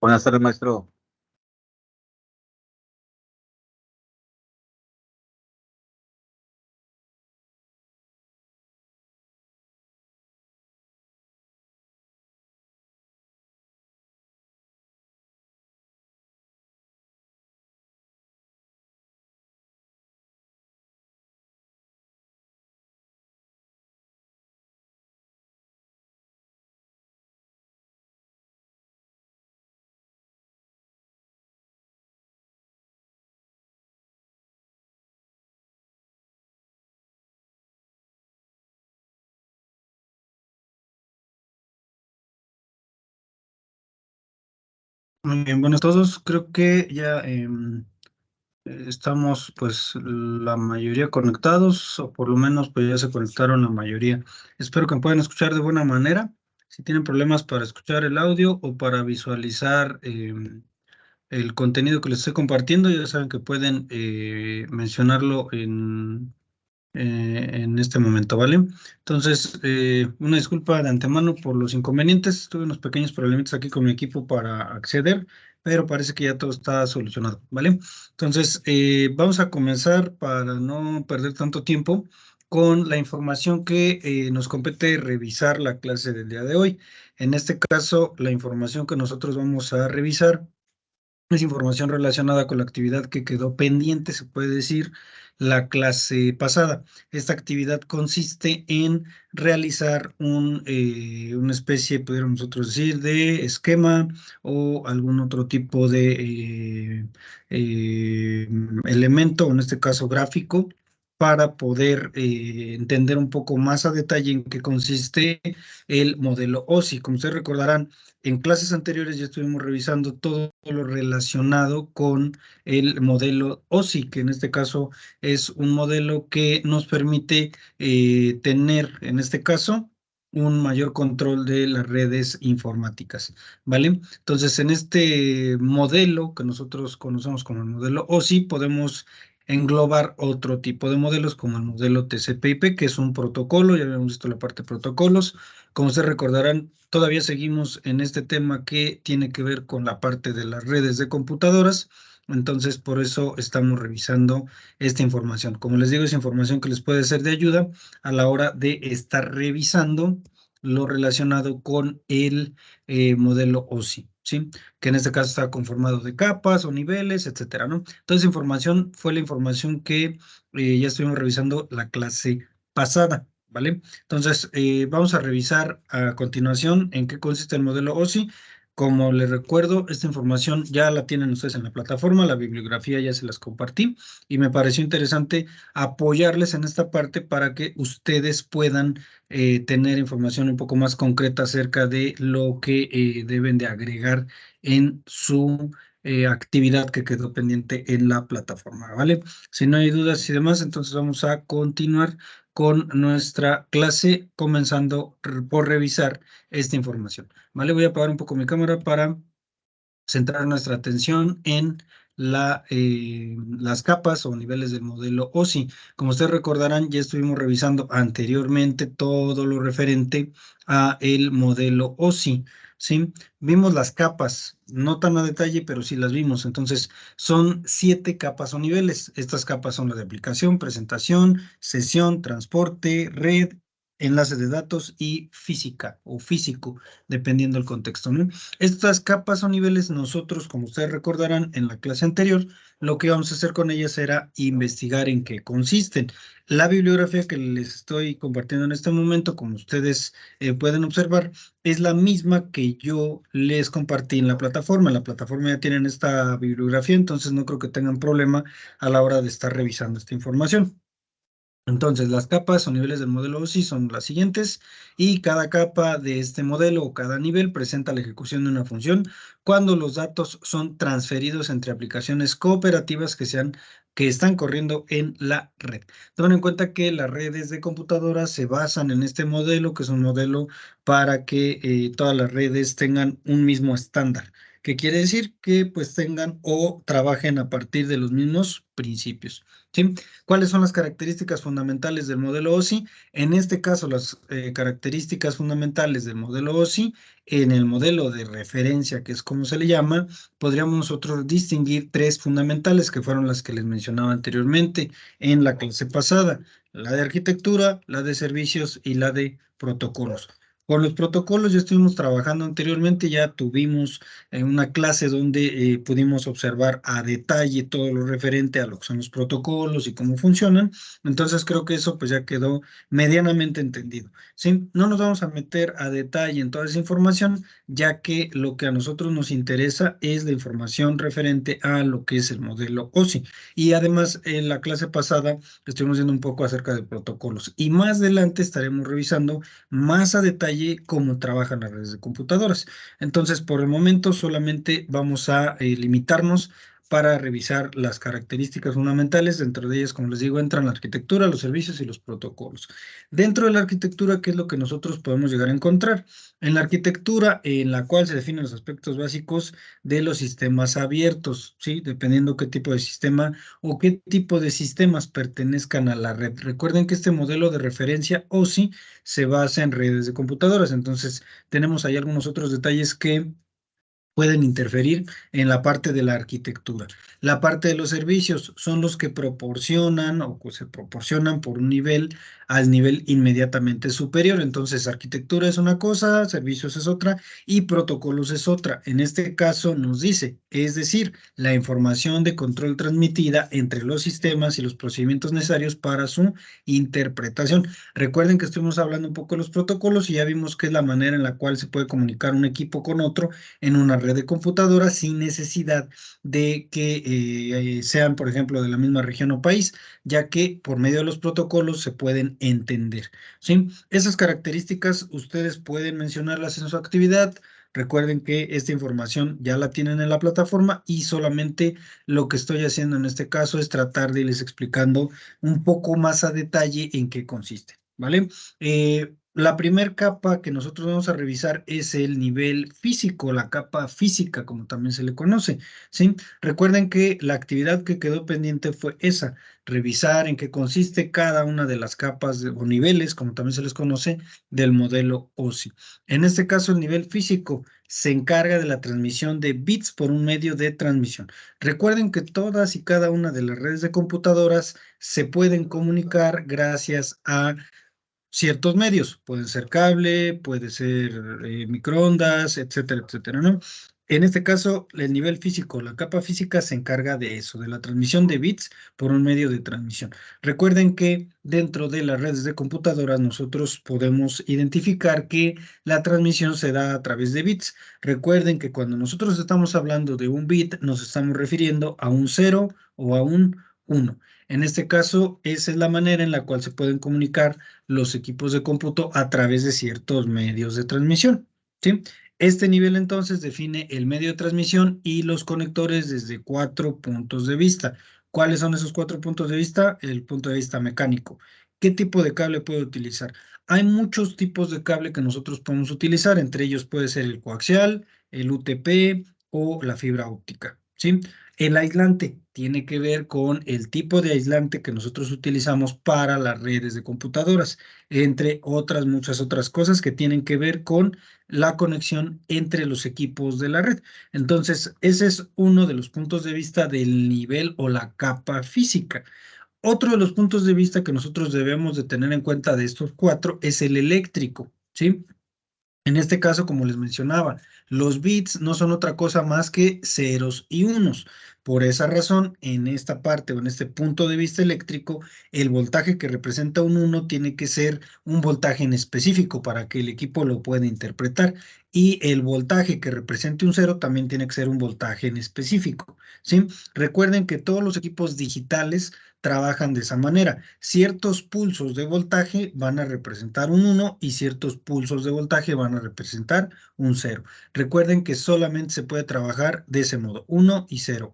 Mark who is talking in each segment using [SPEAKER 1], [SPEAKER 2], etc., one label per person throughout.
[SPEAKER 1] Buenas tardes, maestro.
[SPEAKER 2] Muy bien, buenos todos. Creo que ya estamos pues la mayoría conectados, o por lo menos pues ya se conectaron la mayoría. Espero que me puedan escuchar de buena manera. Si tienen problemas para escuchar el audio o para visualizar el contenido que les estoy compartiendo, ya saben que pueden mencionarlo en este momento, ¿vale? Entonces, una disculpa de antemano por los inconvenientes. Tuve unos pequeños problemitas aquí con mi equipo para acceder, pero parece que ya todo está solucionado, ¿vale? Entonces, vamos a comenzar para no perder tanto tiempo con la información que nos compete revisar la clase del día de hoy. En este caso, la información que nosotros vamos a revisar es información relacionada con la actividad que quedó pendiente, se puede decir, la clase pasada. Esta actividad consiste en realizar una especie, pudiéramos nosotros decir, de esquema o algún otro tipo de elemento, en este caso gráfico, para poder entender un poco más a detalle en qué consiste el modelo OSI. Como ustedes recordarán, en clases anteriores ya estuvimos revisando todo lo relacionado con el modelo OSI, que en este caso es un modelo que nos permite tener, en este caso, un mayor control de las redes informáticas, ¿vale? Entonces, en este modelo que nosotros conocemos como el modelo OSI, podemos englobar otro tipo de modelos como el modelo TCP/IP, que es un protocolo, ya habíamos visto la parte de protocolos. Como ustedes recordarán, todavía seguimos en este tema que tiene que ver con la parte de las redes de computadoras. Entonces, por eso estamos revisando esta información. Como les digo, es información que les puede ser de ayuda a la hora de estar revisando lo relacionado con el modelo OSI, ¿sí? Que en este caso está conformado de capas o niveles, etcétera, ¿no? Entonces, información fue la información que ya estuvimos revisando la clase pasada, ¿vale? Entonces, vamos a revisar a continuación en qué consiste el modelo OSI. Como les recuerdo, esta información ya la tienen ustedes en la plataforma, la bibliografía ya se las compartí y me pareció interesante apoyarles en esta parte para que ustedes puedan tener información un poco más concreta acerca de lo que deben de agregar en su actividad que quedó pendiente en la plataforma, ¿vale? Si no hay dudas y demás, entonces vamos a continuar con nuestra clase, comenzando por revisar esta información. ¿Vale? Voy a apagar un poco mi cámara para centrar nuestra atención en las capas o niveles del modelo OSI. Como ustedes recordarán, ya estuvimos revisando anteriormente todo lo referente a el modelo OSI, ¿sí? Vimos las capas, no tan a detalle, pero sí las vimos. Entonces, son 7 capas o niveles. Estas capas son la de aplicación, presentación, sesión, transporte, red, enlace de datos y física o físico, dependiendo del contexto, ¿no? Estas capas o niveles, nosotros, como ustedes recordarán en la clase anterior, lo que íbamos a hacer con ellas era investigar en qué consisten. La bibliografía que les estoy compartiendo en este momento, como ustedes pueden observar, es la misma que yo les compartí en la plataforma. En la plataforma ya tienen esta bibliografía, entonces no creo que tengan problema a la hora de estar revisando esta información. Entonces, las capas o niveles del modelo OSI son las siguientes y cada capa de este modelo o cada nivel presenta la ejecución de una función cuando los datos son transferidos entre aplicaciones cooperativas que están corriendo en la red. Tomen en cuenta que las redes de computadoras se basan en este modelo, que es un modelo para que todas las redes tengan un mismo estándar. ¿Qué quiere decir? Que pues tengan o trabajen a partir de los mismos principios. ¿Sí? ¿Cuáles son las características fundamentales del modelo OSI? En este caso, las características fundamentales del modelo OSI, en el modelo de referencia, que es como se le llama, podríamos nosotros distinguir tres fundamentales que fueron las que les mencionaba anteriormente en la clase pasada: la de arquitectura, la de servicios y la de protocolos. Con los protocolos ya estuvimos trabajando anteriormente, ya tuvimos una clase donde pudimos observar a detalle todo lo referente a lo que son los protocolos y cómo funcionan. Entonces creo que eso pues ya quedó medianamente entendido. ¿Sí? No nos vamos a meter a detalle en toda esa información, ya que lo que a nosotros nos interesa es la información referente a lo que es el modelo OSI. Y además en la clase pasada estuvimos viendo un poco acerca de protocolos y más adelante estaremos revisando más a detalle cómo trabajan las redes de computadoras. Entonces, por el momento solamente vamos a limitarnos para revisar las características fundamentales. Dentro de ellas, como les digo, entran la arquitectura, los servicios y los protocolos. Dentro de la arquitectura, ¿qué es lo que nosotros podemos llegar a encontrar? En la arquitectura, en la cual se definen los aspectos básicos de los sistemas abiertos, ¿sí? Dependiendo qué tipo de sistema o qué tipo de sistemas pertenezcan a la red. Recuerden que este modelo de referencia OSI se basa en redes de computadoras, entonces tenemos ahí algunos otros detalles que pueden interferir en la parte de la arquitectura. La parte de los servicios son los que proporcionan o que se proporcionan por un nivel al nivel inmediatamente superior. Entonces, arquitectura es una cosa, servicios es otra y protocolos es otra. En este caso nos dice, es decir, la información de control transmitida entre los sistemas y los procedimientos necesarios para su interpretación. Recuerden que estuvimos hablando un poco de los protocolos y ya vimos que es la manera en la cual se puede comunicar un equipo con otro en una red de computadoras sin necesidad de que sean, por ejemplo, de la misma región o país, ya que por medio de los protocolos se pueden entender. ¿Sí? Esas características ustedes pueden mencionarlas en su actividad. Recuerden que esta información ya la tienen en la plataforma y solamente lo que estoy haciendo en este caso es tratar de irles explicando un poco más a detalle en qué consiste, ¿vale? La primera capa que nosotros vamos a revisar es el nivel físico, la capa física, como también se le conoce, ¿sí? Recuerden que la actividad que quedó pendiente fue esa, revisar en qué consiste cada una de las capas o niveles, como también se les conoce, del modelo OSI. En este caso, el nivel físico se encarga de la transmisión de bits por un medio de transmisión. Recuerden que todas y cada una de las redes de computadoras se pueden comunicar gracias a ciertos medios. Pueden ser cable, puede ser microondas, etcétera, etcétera, ¿no? En este caso, el nivel físico, la capa física se encarga de eso, de la transmisión de bits por un medio de transmisión. Recuerden que dentro de las redes de computadoras nosotros podemos identificar que la transmisión se da a través de bits. Recuerden que cuando nosotros estamos hablando de un bit, nos estamos refiriendo a un 0 o a un 1. En este caso, esa es la manera en la cual se pueden comunicar los equipos de cómputo a través de ciertos medios de transmisión, ¿sí? Este nivel entonces define el medio de transmisión y los conectores desde 4 puntos de vista. ¿Cuáles son esos 4 puntos de vista? El punto de vista mecánico. ¿Qué tipo de cable puedo utilizar? Hay muchos tipos de cable que nosotros podemos utilizar, entre ellos puede ser el coaxial, el UTP o la fibra óptica, ¿sí? El aislante tiene que ver con el tipo de aislante que nosotros utilizamos para las redes de computadoras, entre otras muchas otras cosas que tienen que ver con la conexión entre los equipos de la red. Entonces, ese es uno de los puntos de vista del nivel o la capa física. Otro de los puntos de vista que nosotros debemos de tener en cuenta de estos cuatro es el eléctrico, ¿sí? En este caso, como les mencionaba, los bits no son otra cosa más que ceros y unos. Por esa razón, en esta parte o en este punto de vista eléctrico, el voltaje que representa un 1 tiene que ser un voltaje en específico para que el equipo lo pueda interpretar. Y el voltaje que represente un 0 también tiene que ser un voltaje en específico, ¿sí? Recuerden que todos los equipos digitales trabajan de esa manera. Ciertos pulsos de voltaje van a representar un 1 y ciertos pulsos de voltaje van a representar un 0. Recuerden que solamente se puede trabajar de ese modo, 1 y 0,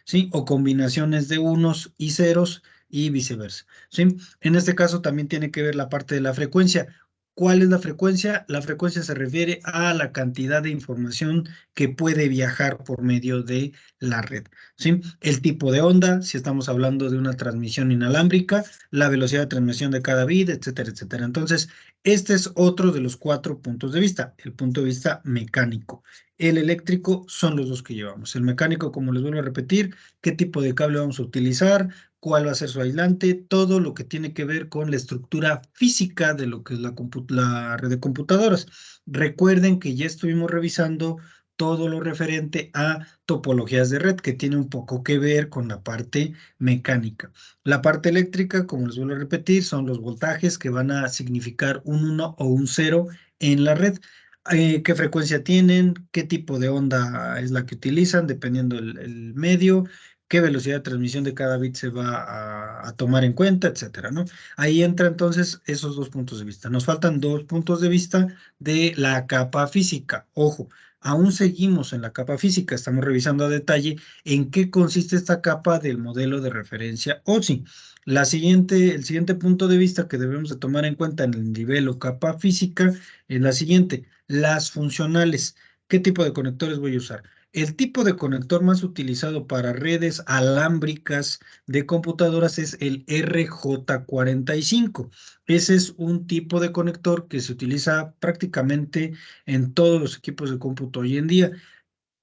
[SPEAKER 2] ¿sí? O combinaciones de unos y ceros y viceversa, ¿sí? En este caso también tiene que ver la parte de la frecuencia. ¿Cuál es la frecuencia? La frecuencia se refiere a la cantidad de información que puede viajar por medio de la red, ¿sí? El tipo de onda, si estamos hablando de una transmisión inalámbrica, la velocidad de transmisión de cada bit, etcétera, etcétera. Entonces, este es otro de los cuatro puntos de vista, el punto de vista mecánico. El eléctrico son los dos que llevamos. El mecánico, como les vuelvo a repetir, qué tipo de cable vamos a utilizar, cuál va a ser su aislante, todo lo que tiene que ver con la estructura física de lo que es la red de computadoras. Recuerden que ya estuvimos revisando todo lo referente a topologías de red, que tiene un poco que ver con la parte mecánica. La parte eléctrica, como les vuelvo a repetir, son los voltajes que van a significar un 1 o un 0 en la red. ¿Qué frecuencia tienen? ¿Qué tipo de onda es la que utilizan? Dependiendo el medio, qué velocidad de transmisión de cada bit se va a tomar en cuenta, etcétera, ¿no? Ahí entra entonces esos dos puntos de vista. Nos faltan dos puntos de vista de la capa física. Ojo, aún seguimos en la capa física, estamos revisando a detalle en qué consiste esta capa del modelo de referencia OSI. El siguiente punto de vista que debemos de tomar en cuenta en el nivel o capa física es la siguiente, las funcionales. ¿Qué tipo de conectores voy a usar? El tipo de conector más utilizado para redes alámbricas de computadoras es el RJ45. Ese es un tipo de conector que se utiliza prácticamente en todos los equipos de cómputo hoy en día.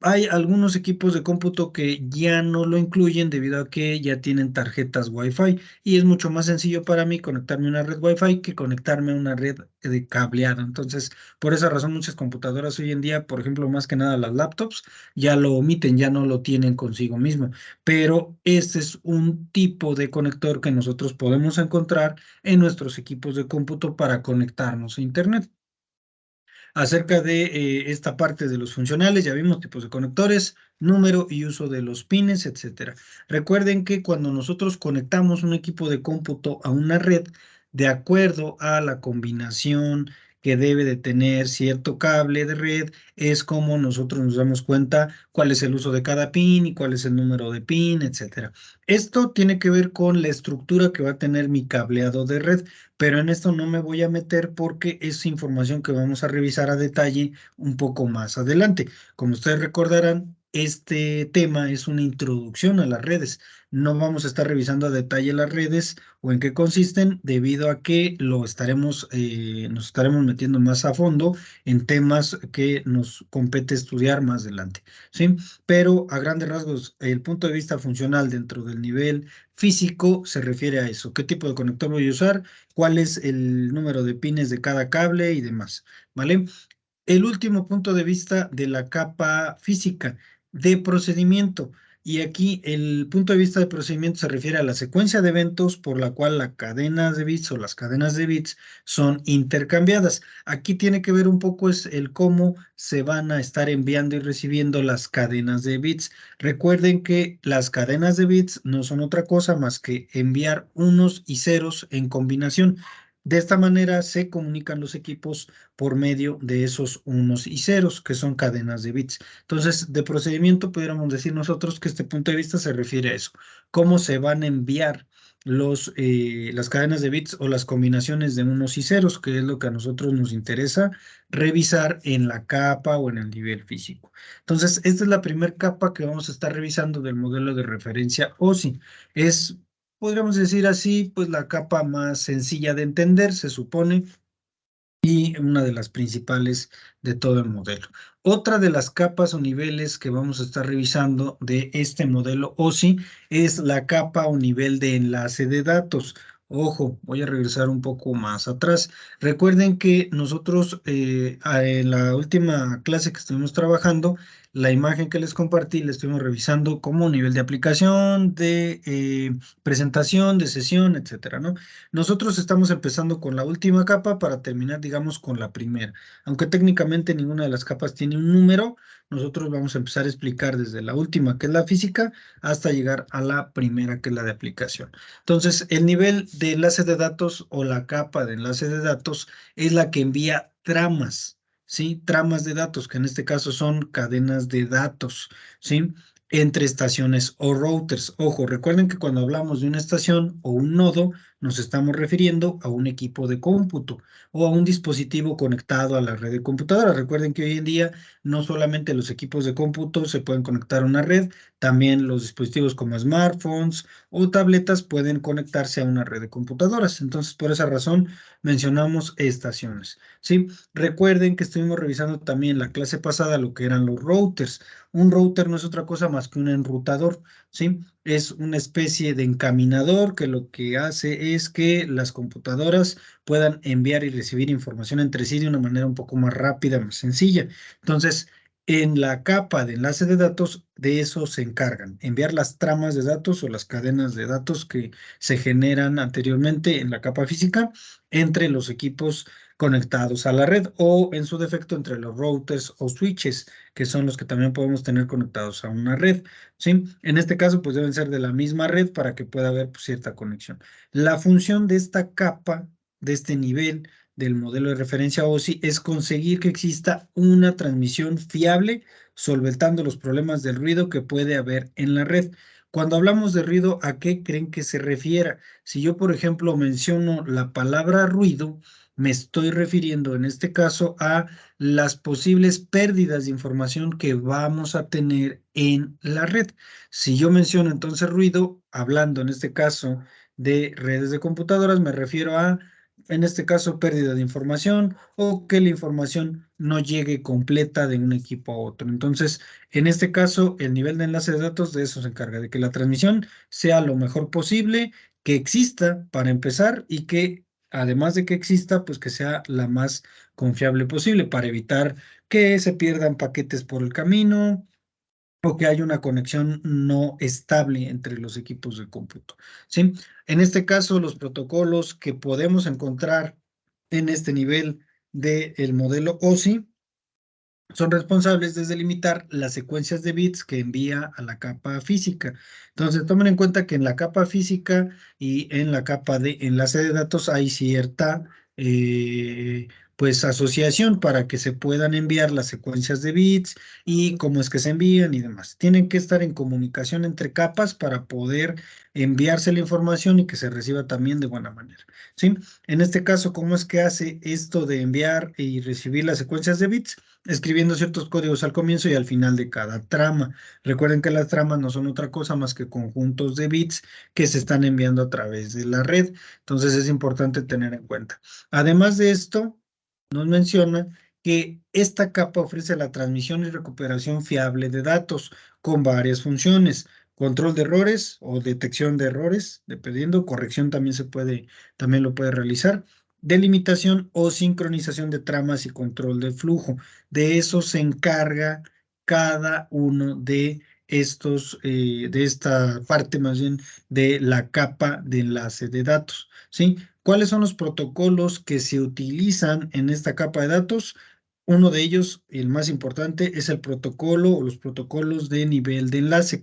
[SPEAKER 2] Hay algunos equipos de cómputo que ya no lo incluyen debido a que ya tienen tarjetas Wi-Fi y es mucho más sencillo para mí conectarme a una red Wi-Fi que conectarme a una red de cableado. Entonces, por esa razón, muchas computadoras hoy en día, por ejemplo, más que nada las laptops, ya lo omiten, ya no lo tienen consigo mismo. Pero este es un tipo de conector que nosotros podemos encontrar en nuestros equipos de cómputo para conectarnos a Internet. Acerca de esta parte de los funcionales, ya vimos tipos de conectores, número y uso de los pines, etcétera. Recuerden que cuando nosotros conectamos un equipo de cómputo a una red, de acuerdo a la combinación que debe de tener cierto cable de red, es como nosotros nos damos cuenta cuál es el uso de cada pin y cuál es el número de pin, etcétera. Esto tiene que ver con la estructura que va a tener mi cableado de red, pero en esto no me voy a meter porque es información que vamos a revisar a detalle un poco más adelante. Como ustedes recordarán, este tema es una introducción a las redes. No vamos a estar revisando a detalle las redes o en qué consisten, debido a que nos estaremos metiendo más a fondo en temas que nos compete estudiar más adelante, ¿sí? Pero a grandes rasgos, el punto de vista funcional dentro del nivel físico se refiere a eso. ¿Qué tipo de conector voy a usar? ¿Cuál es el número de pines de cada cable y demás? ¿Vale? El último punto de vista de la capa física de procedimiento. Y aquí el punto de vista de procedimiento se refiere a la secuencia de eventos por la cual la cadena de bits o las cadenas de bits son intercambiadas. Aquí tiene que ver un poco es el cómo se van a estar enviando y recibiendo las cadenas de bits. Recuerden que las cadenas de bits no son otra cosa más que enviar unos y ceros en combinación. De esta manera se comunican los equipos por medio de esos unos y ceros, que son cadenas de bits. Entonces, de procedimiento, pudiéramos decir nosotros que este punto de vista se refiere a eso, cómo se van a enviar las cadenas de bits o las combinaciones de unos y ceros, que es lo que a nosotros nos interesa revisar en la capa o en el nivel físico. Entonces, esta es la primera capa que vamos a estar revisando del modelo de referencia OSI. Es, podríamos decir así, pues la capa más sencilla de entender, se supone, y una de las principales de todo el modelo. Otra de las capas o niveles que vamos a estar revisando de este modelo OSI es la capa o nivel de enlace de datos. Ojo, voy a regresar un poco más atrás. Recuerden que nosotros en la última clase que estuvimos trabajando, la imagen que les compartí, la estuvimos revisando como nivel de aplicación, de presentación, de sesión, etcétera, ¿no? Nosotros estamos empezando con la última capa para terminar, digamos, con la primera. Aunque técnicamente ninguna de las capas tiene un número, nosotros vamos a empezar a explicar desde la última, que es la física, hasta llegar a la primera, que es la de aplicación. Entonces, el nivel de enlace de datos o la capa de enlace de datos es la que envía tramas, ¿sí? Tramas de datos, que en este caso son cadenas de datos, ¿sí? entre estaciones o routers. Ojo, recuerden que cuando hablamos de una estación o un nodo, nos estamos refiriendo a un equipo de cómputo o a un dispositivo conectado a la red de computadoras. Recuerden que hoy en día no solamente los equipos de cómputo se pueden conectar a una red, también los dispositivos como smartphones o tabletas pueden conectarse a una red de computadoras. Entonces, por esa razón mencionamos estaciones. ¿Sí? Recuerden que estuvimos revisando también la clase pasada lo que eran los routers. Un router no es otra cosa más que un enrutador, ¿sí? Es una especie de encaminador que lo que hace es que las computadoras puedan enviar y recibir información entre sí de una manera un poco más rápida, más sencilla. Entonces, en la capa de enlace de datos, de eso se encargan, enviar las tramas de datos o las cadenas de datos que se generan anteriormente en la capa física entre los equipos conectados a la red o en su defecto entre los routers o switches que son los que también podemos tener conectados a una red, ¿sí? En este caso, pues deben ser de la misma red para que pueda haber pues, cierta conexión. La función de esta capa, de este nivel del modelo de referencia OSI, es conseguir que exista una transmisión fiable, solventando los problemas del ruido que puede haber en la red. Cuando hablamos de ruido, ¿a qué creen que se refiera? Si yo, por ejemplo, menciono la palabra ruido, me estoy refiriendo en este caso a las posibles pérdidas de información que vamos a tener en la red. Si yo menciono entonces ruido, hablando en este caso de redes de computadoras, me refiero a, en este caso, pérdida de información o que la información no llegue completa de un equipo a otro. Entonces, en este caso, el nivel de enlace de datos de eso se encarga, de que la transmisión sea lo mejor posible, que exista para empezar y que además de que exista, pues que sea la más confiable posible para evitar que se pierdan paquetes por el camino o que haya una conexión no estable entre los equipos de cómputo. ¿Sí? En este caso, los protocolos que podemos encontrar en este nivel del modelo OSI son responsables de delimitar las secuencias de bits que envía a la capa física. Entonces, tomen en cuenta que en la capa física y en la capa de enlace de datos hay cierta eh, pues asociación para que se puedan enviar las secuencias de bits y cómo es que se envían y demás. Tienen que estar en comunicación entre capas para poder enviarse la información y que se reciba también de buena manera. ¿Sí? En este caso, ¿cómo es que hace esto de enviar y recibir las secuencias de bits? Escribiendo ciertos códigos al comienzo y al final de cada trama. Recuerden que las tramas no son otra cosa más que conjuntos de bits que se están enviando a través de la red. Entonces es importante tener en cuenta. Además de esto, nos menciona que esta capa ofrece la transmisión y recuperación fiable de datos con varias funciones. Control de errores o detección de errores, dependiendo, corrección también también lo puede realizar. Delimitación o sincronización de tramas y control de flujo. De eso se encarga cada uno de de esta parte más bien de la capa de enlace de datos, ¿sí? ¿Cuáles son los protocolos que se utilizan en esta capa de datos? Uno de ellos, el más importante, es el protocolo o los protocolos de nivel de enlace,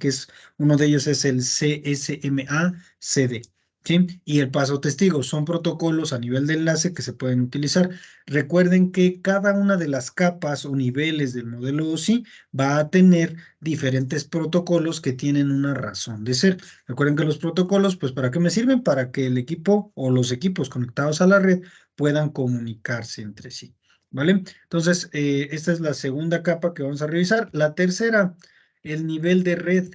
[SPEAKER 2] uno de ellos es el CSMA-CD. ¿Sí? Y el paso testigo son protocolos a nivel de enlace que se pueden utilizar. Recuerden que cada una de las capas o niveles del modelo OSI va a tener diferentes protocolos que tienen una razón de ser. Recuerden que los protocolos, pues, ¿para qué me sirven? Para que el equipo o los equipos conectados a la red puedan comunicarse entre sí. ¿Vale? Entonces, esta es la segunda capa que vamos a revisar. La tercera, el nivel de red.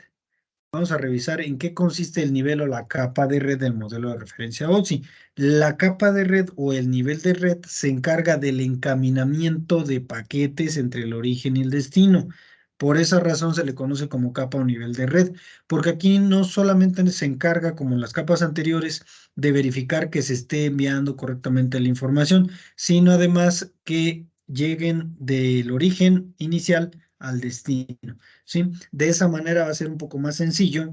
[SPEAKER 2] Vamos a revisar en qué consiste el nivel o la capa de red del modelo de referencia OSI. La capa de red o el nivel de red se encarga del encaminamiento de paquetes entre el origen y el destino. Por esa razón se le conoce como capa o nivel de red, porque aquí no solamente se encarga, como en las capas anteriores, de verificar que se esté enviando correctamente la información, sino además que lleguen del origen inicial al destino. ¿Sí? De esa manera va a ser un poco más sencillo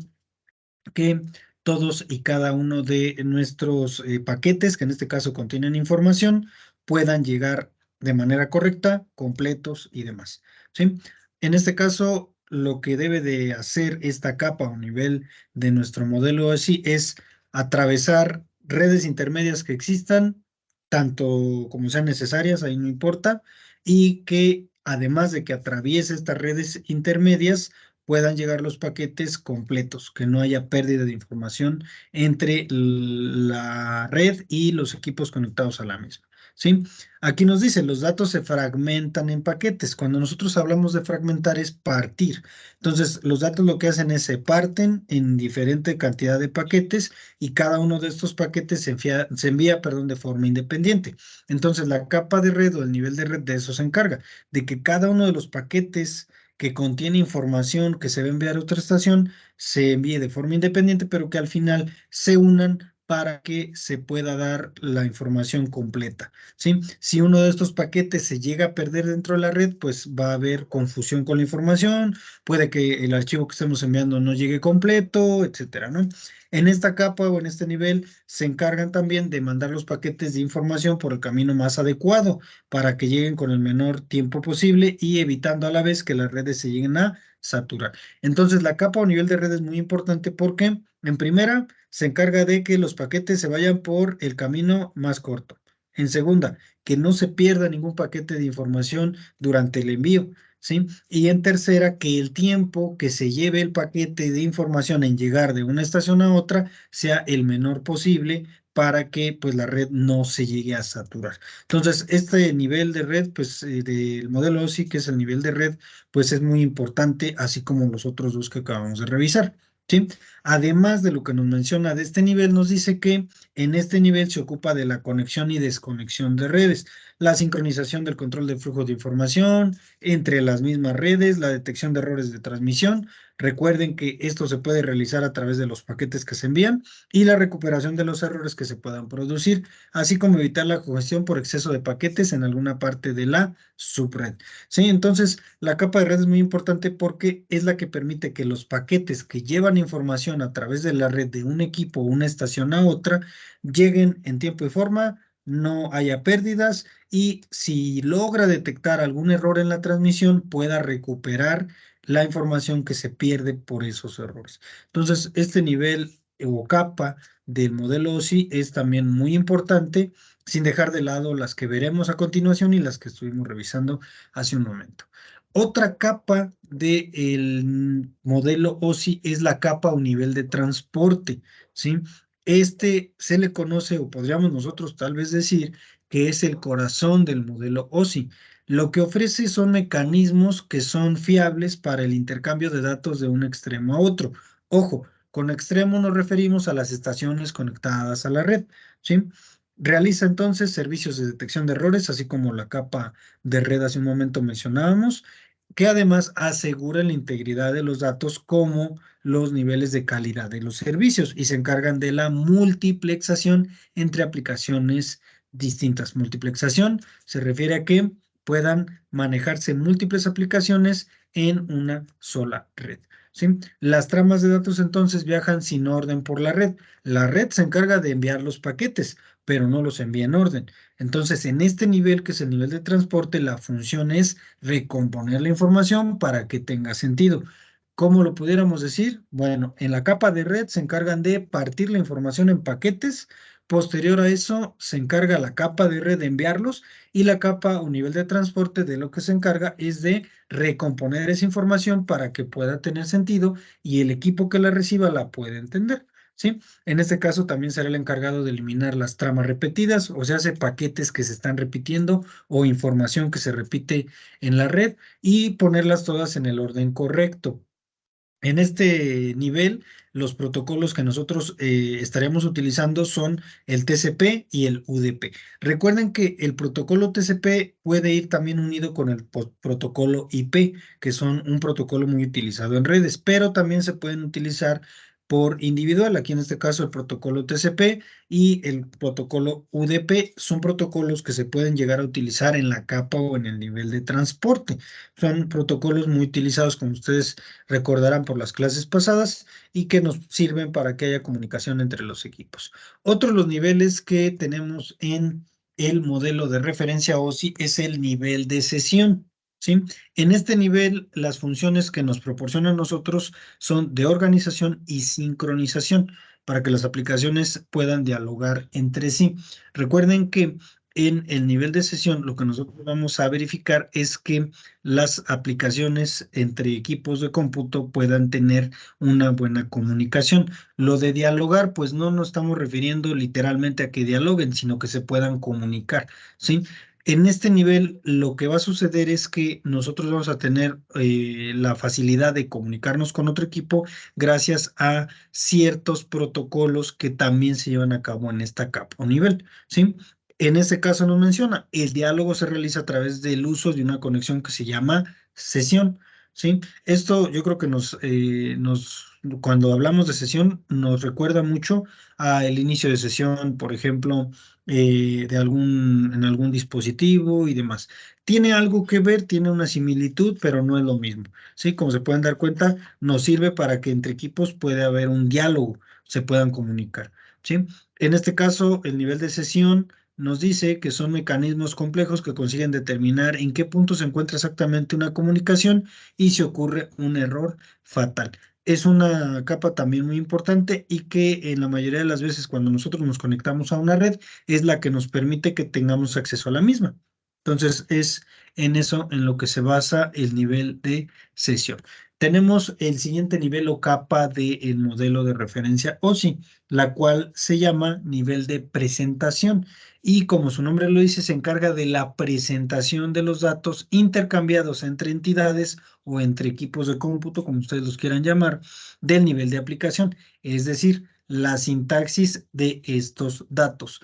[SPEAKER 2] que todos y cada uno de nuestros paquetes, que en este caso contienen información, puedan llegar de manera correcta, completos y demás. ¿Sí? En este caso, lo que debe de hacer esta capa o nivel de nuestro modelo así es atravesar redes intermedias que existan, tanto como sean necesarias, ahí no importa, y que además de que atraviese estas redes intermedias, puedan llegar los paquetes completos, que no haya pérdida de información entre la red y los equipos conectados a la misma. ¿Sí? Aquí nos dice, los datos se fragmentan en paquetes. Cuando nosotros hablamos de fragmentar es partir. Entonces, los datos lo que hacen es se parten en diferente cantidad de paquetes y cada uno de estos paquetes se envía, perdón, de forma independiente. Entonces, la capa de red o el nivel de red de eso se encarga, de que cada uno de los paquetes que contiene información que se va a enviar a otra estación se envíe de forma independiente, pero que al final se unan para que se pueda dar la información completa. ¿Sí? Si uno de estos paquetes se llega a perder dentro de la red, pues va a haber confusión con la información, puede que el archivo que estemos enviando no llegue completo, etcétera, ¿no? En esta capa o en este nivel se encargan también de mandar los paquetes de información por el camino más adecuado para que lleguen con el menor tiempo posible y evitando a la vez que las redes se lleguen a saturar. Entonces, la capa o nivel de red es muy importante porque, en primera, se encarga de que los paquetes se vayan por el camino más corto. En segunda, que no se pierda ningún paquete de información durante el envío, ¿sí? Y en tercera, que el tiempo que se lleve el paquete de información en llegar de una estación a otra sea el menor posible para que pues la red no se llegue a saturar. Entonces, este nivel de red, pues del modelo OSI, que es el nivel de red, pues es muy importante, así como los otros dos que acabamos de revisar. ¿Sí? Además de lo que nos menciona de este nivel, nos dice que en este nivel se ocupa de la conexión y desconexión de redes, la sincronización del control de flujo de información entre las mismas redes, la detección de errores de transmisión. Recuerden que esto se puede realizar a través de los paquetes que se envían y la recuperación de los errores que se puedan producir, así como evitar la congestión por exceso de paquetes en alguna parte de la subred. Sí, entonces la capa de red es muy importante porque es la que permite que los paquetes que llevan información a través de la red de un equipo o una estación a otra lleguen en tiempo y forma, no haya pérdidas y si logra detectar algún error en la transmisión, pueda recuperar la información que se pierde por esos errores. Entonces, este nivel o capa del modelo OSI es también muy importante, sin dejar de lado las que veremos a continuación y las que estuvimos revisando hace un momento. Otra capa del modelo OSI es la capa o nivel de transporte, ¿sí? Este se le conoce, o podríamos nosotros tal vez decir, que es el corazón del modelo OSI. Lo que ofrece son mecanismos que son fiables para el intercambio de datos de un extremo a otro. Ojo, con extremo nos referimos a las estaciones conectadas a la red, ¿sí? Realiza entonces servicios de detección de errores, así como la capa de red hace un momento mencionábamos, que además asegura la integridad de los datos como los niveles de calidad de los servicios y se encargan de la multiplexación entre aplicaciones distintas. Multiplexación se refiere a que puedan manejarse múltiples aplicaciones en una sola red. ¿Sí? Las tramas de datos entonces viajan sin orden por la red. La red se encarga de enviar los paquetes, pero no los envía en orden. Entonces, en este nivel, que es el nivel de transporte, la función es recomponer la información para que tenga sentido. ¿Cómo lo pudiéramos decir? Bueno, en la capa de red se encargan de partir la información en paquetes. Posterior a eso, se encarga la capa de red de enviarlos y la capa o nivel de transporte de lo que se encarga es de recomponer esa información para que pueda tener sentido y el equipo que la reciba la pueda entender. ¿Sí? En este caso también será el encargado de eliminar las tramas repetidas, o sea, hace paquetes que se están repitiendo o información que se repite en la red y ponerlas todas en el orden correcto. En este nivel, los protocolos que nosotros estaríamos utilizando son el TCP y el UDP. Recuerden que el protocolo TCP puede ir también unido con el protocolo IP, que son un protocolo muy utilizado en redes, pero también se pueden utilizar por individual. Aquí en este caso el protocolo TCP y el protocolo UDP son protocolos que se pueden llegar a utilizar en la capa o en el nivel de transporte. Son protocolos muy utilizados, como ustedes recordarán por las clases pasadas, y que nos sirven para que haya comunicación entre los equipos. Otro de los niveles que tenemos en el modelo de referencia OSI es el nivel de sesión. ¿Sí? En este nivel, las funciones que nos proporcionan nosotros son de organización y sincronización para que las aplicaciones puedan dialogar entre sí. Recuerden que en el nivel de sesión, lo que nosotros vamos a verificar es que las aplicaciones entre equipos de cómputo puedan tener una buena comunicación. Lo de dialogar, pues no nos estamos refiriendo literalmente a que dialoguen, sino que se puedan comunicar, ¿sí? En este nivel, lo que va a suceder es que nosotros vamos a tener la facilidad de comunicarnos con otro equipo gracias a ciertos protocolos que también se llevan a cabo en esta capa o nivel, ¿sí? En este caso nos menciona, el diálogo se realiza a través del uso de una conexión que se llama sesión, ¿sí? Esto yo creo que cuando hablamos de sesión, nos recuerda mucho al inicio de sesión, por ejemplo, en algún dispositivo y demás. Tiene algo que ver, tiene una similitud, pero no es lo mismo, ¿sí? Como se pueden dar cuenta, nos sirve para que entre equipos pueda haber un diálogo, se puedan comunicar, ¿sí? En este caso, el nivel de sesión nos dice que son mecanismos complejos que consiguen determinar en qué punto se encuentra exactamente una comunicación y si ocurre un error fatal. Es una capa también muy importante y que en la mayoría de las veces cuando nosotros nos conectamos a una red es la que nos permite que tengamos acceso a la misma. Entonces es en eso en lo que se basa el nivel de sesión. Tenemos el siguiente nivel o capa del modelo de referencia OSI, la cual se llama nivel de presentación y como su nombre lo dice, se encarga de la presentación de los datos intercambiados entre entidades o entre equipos de cómputo, como ustedes los quieran llamar, del nivel de aplicación, es decir, la sintaxis de estos datos.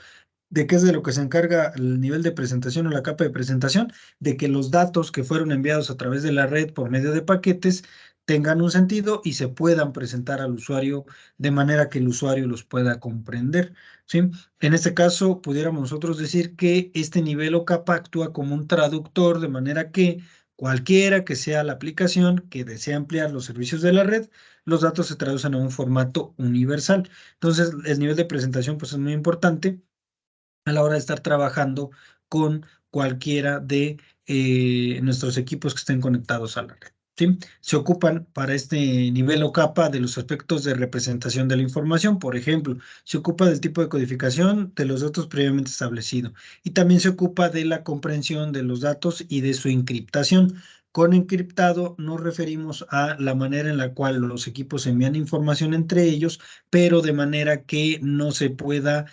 [SPEAKER 2] ¿De qué es de lo que se encarga el nivel de presentación o la capa de presentación? De que los datos que fueron enviados a través de la red por medio de paquetes tengan un sentido y se puedan presentar al usuario de manera que el usuario los pueda comprender, ¿sí? En este caso, pudiéramos nosotros decir que este nivel o capa actúa como un traductor, de manera que cualquiera que sea la aplicación que desea ampliar los servicios de la red, los datos se traducen a un formato universal. Entonces, el nivel de presentación pues, es muy importante a la hora de estar trabajando con cualquiera de nuestros equipos que estén conectados a la red. ¿Sí? Se ocupan para este nivel o capa de los aspectos de representación de la información. Por ejemplo, se ocupa del tipo de codificación de los datos previamente establecido y también se ocupa de la comprensión de los datos y de su encriptación. Con encriptado nos referimos a la manera en la cual los equipos envían información entre ellos, pero de manera que no se pueda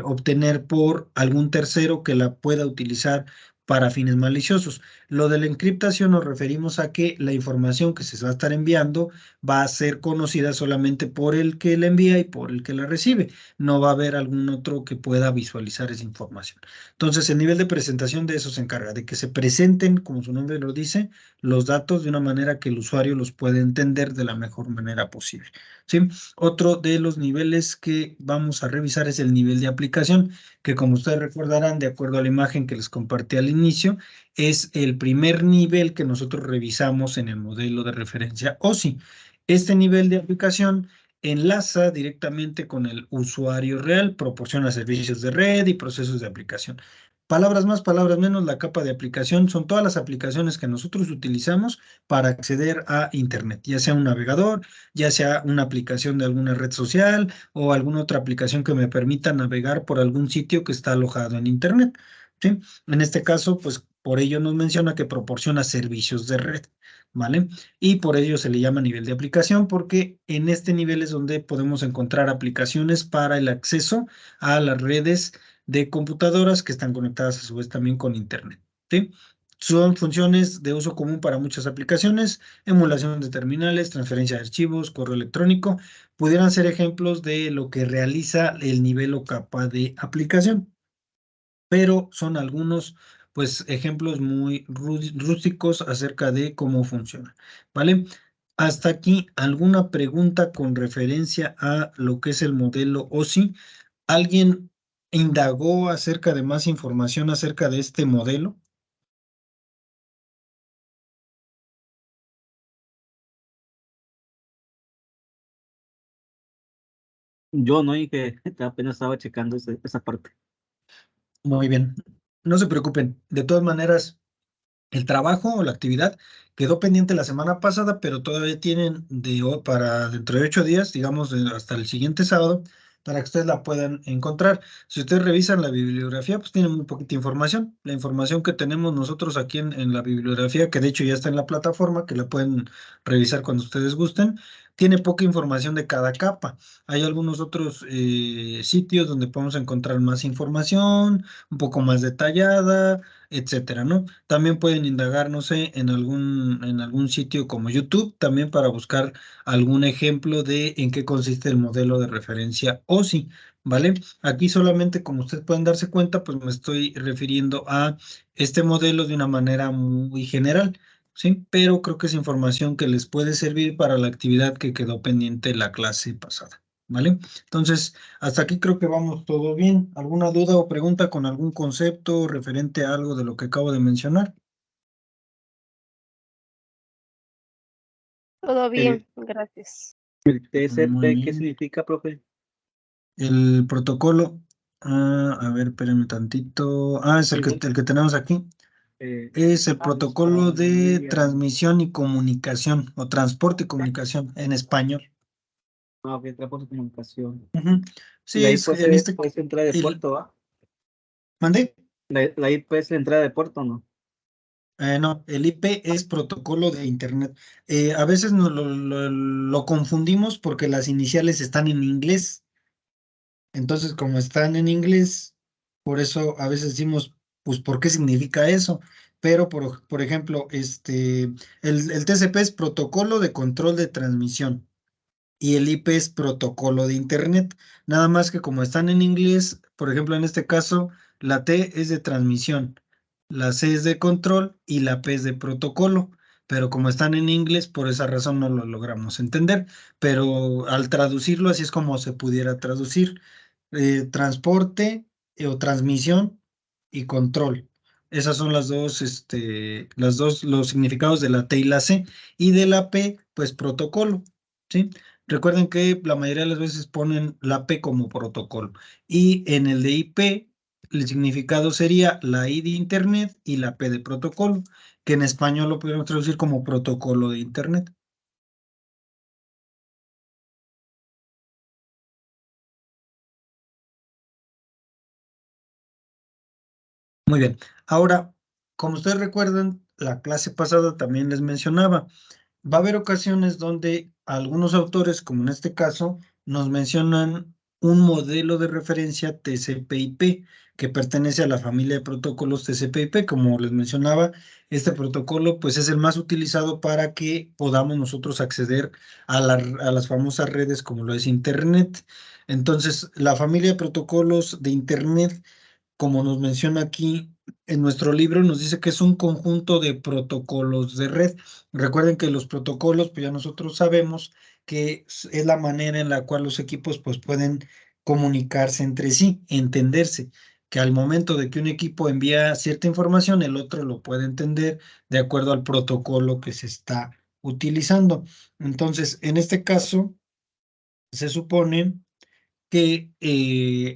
[SPEAKER 2] obtener por algún tercero que la pueda utilizar para fines maliciosos. Lo de la encriptación nos referimos a que la información que se va a estar enviando va a ser conocida solamente por el que la envía y por el que la recibe. No va a haber algún otro que pueda visualizar esa información. Entonces, el nivel de presentación de eso se encarga, de que se presenten, como su nombre lo dice, los datos de una manera que el usuario los pueda entender de la mejor manera posible. ¿Sí? Otro de los niveles que vamos a revisar es el nivel de aplicación, que como ustedes recordarán, de acuerdo a la imagen que les compartí al inicio, es el primer nivel que nosotros revisamos en el modelo de referencia OSI. Este nivel de aplicación enlaza directamente con el usuario real, proporciona servicios de red y procesos de aplicación. Palabras más, palabras menos, la capa de aplicación son todas las aplicaciones que nosotros utilizamos para acceder a Internet, ya sea un navegador, ya sea una aplicación de alguna red social o alguna otra aplicación que me permita navegar por algún sitio que está alojado en Internet, ¿sí? En este caso, pues por ello nos menciona que proporciona servicios de red, ¿vale? Y por ello se le llama nivel de aplicación porque en este nivel es donde podemos encontrar aplicaciones para el acceso a las redes de computadoras que están conectadas a su vez también con Internet, ¿sí? Son funciones de uso común para muchas aplicaciones, emulación de terminales, transferencia de archivos, correo electrónico, pudieran ser ejemplos de lo que realiza el nivel o capa de aplicación, pero son algunos, pues, ejemplos muy rústicos acerca de cómo funciona, ¿vale? Hasta aquí, ¿alguna pregunta con referencia a lo que es el modelo OSI? ¿Alguien indagó acerca de más información acerca de este modelo?
[SPEAKER 1] Yo no, y que apenas estaba checando esa parte.
[SPEAKER 2] Muy bien. No se preocupen. De todas maneras, el trabajo o la actividad quedó pendiente la semana pasada, pero todavía tienen para dentro de 8 días, digamos, hasta el siguiente sábado, para que ustedes la puedan encontrar. Si ustedes revisan la bibliografía, pues tiene muy poquita información. La información que tenemos nosotros aquí en la bibliografía, que de hecho ya está en la plataforma, que la pueden revisar cuando ustedes gusten, tiene poca información de cada capa. Hay algunos otros sitios donde podemos encontrar más información, un poco más detallada, etcétera, ¿no? También pueden indagar, no sé, en algún sitio como YouTube, también para buscar algún ejemplo de en qué consiste el modelo de referencia OSI, ¿vale? Aquí solamente, como ustedes pueden darse cuenta, pues me estoy refiriendo a este modelo de una manera muy general, ¿sí? Pero creo que es información que les puede servir para la actividad que quedó pendiente la clase pasada, ¿vale? Entonces, hasta aquí creo que vamos todo bien. ¿Alguna duda o pregunta con algún concepto referente a algo de lo que acabo de mencionar?
[SPEAKER 3] Todo
[SPEAKER 1] El,
[SPEAKER 3] bien, gracias.
[SPEAKER 1] el
[SPEAKER 2] Muy
[SPEAKER 1] TCP, ¿qué
[SPEAKER 2] bien.
[SPEAKER 1] significa, profe?
[SPEAKER 2] El protocolo, a ver, espérenme tantito. Es
[SPEAKER 1] Sí,
[SPEAKER 2] el que tenemos aquí.
[SPEAKER 1] eh,
[SPEAKER 2] Es el protocolo de
[SPEAKER 1] familia.
[SPEAKER 2] transmisión y comunicación o transporte y comunicación en español.
[SPEAKER 1] Ok, transporte y comunicación.
[SPEAKER 2] Ujú.
[SPEAKER 1] Y
[SPEAKER 2] Sí,
[SPEAKER 1] la
[SPEAKER 2] es
[SPEAKER 1] IP
[SPEAKER 2] en este.
[SPEAKER 1] puede ser entrada de
[SPEAKER 2] El,
[SPEAKER 1] puerto, ¿va?
[SPEAKER 2] ¿Mandé?
[SPEAKER 1] La IP es la entrada de puerto, ¿no?
[SPEAKER 2] No, el IP es protocolo de Internet. A veces lo confundimos porque las iniciales están en inglés. Entonces, como están en inglés, por eso a veces decimos, pues, ¿por qué significa eso? Pero, por ejemplo, el TCP es protocolo de control de transmisión y el IP es protocolo de Internet. Nada más que como están en inglés, por ejemplo, en este caso, la T es de transmisión, la C es de control y la P es de protocolo. Pero como están en inglés, por esa razón no lo logramos entender. Pero al traducirlo, así es como se pudiera traducir. Transporte o transmisión y control. Esas son los significados de la T y la C. Y de la P, pues protocolo. ¿Sí? Recuerden que la mayoría de las veces ponen la P como protocolo. Y en el de IP, el significado sería la I de Internet y la P de protocolo, que en español lo podemos traducir como protocolo de Internet. Muy bien. Ahora, como ustedes recuerdan, la clase pasada también les mencionaba. Va a haber ocasiones donde algunos autores, como en este caso, nos mencionan un modelo de referencia TCP/IP que pertenece a la familia de protocolos TCP/IP. Como les mencionaba, este protocolo pues es el más utilizado para que podamos nosotros acceder a las famosas redes como lo es Internet. Entonces, la familia de protocolos de Internet, como nos menciona aquí en nuestro libro, nos dice que es un conjunto de protocolos de red. Recuerden que los protocolos, pues ya nosotros sabemos que es la manera en la cual los equipos pues pueden comunicarse entre sí, entenderse, que al momento de que un equipo envía cierta información, el otro lo puede entender de acuerdo al protocolo que se está utilizando. Entonces, en este caso, se supone que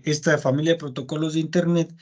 [SPEAKER 2] esta familia de protocolos de Internet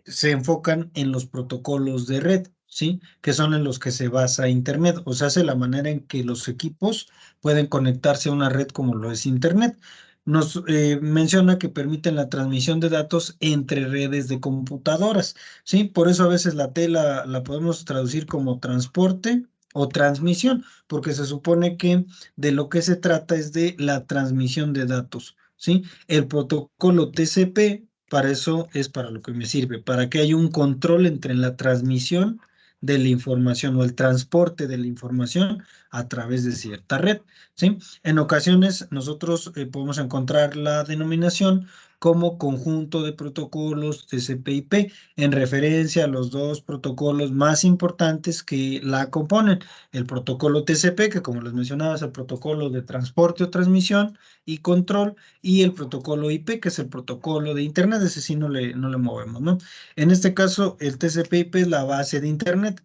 [SPEAKER 2] se enfocan en los protocolos de red, ¿sí? Que son en los que se basa Internet, o sea, hace la manera en que los equipos pueden conectarse a una red como lo es Internet. Nos menciona que permiten la transmisión de datos entre redes de computadoras, ¿sí? Por eso a veces la T la podemos traducir como transporte o transmisión, porque se supone que de lo que se trata es de la transmisión de datos, ¿sí? El protocolo TCP, para eso es para lo que me sirve, para que haya un control entre la transmisión de la información o el transporte de la información a través de cierta red, ¿sí? En ocasiones nosotros podemos encontrar la denominación como conjunto de protocolos TCP/IP en referencia a los dos protocolos más importantes que la componen. El protocolo TCP, que como les mencionaba es el protocolo de transporte o transmisión y control, y el protocolo IP, que es el protocolo de Internet, ese sí no le movemos, ¿no? En este caso, el TCP/IP es la base de Internet.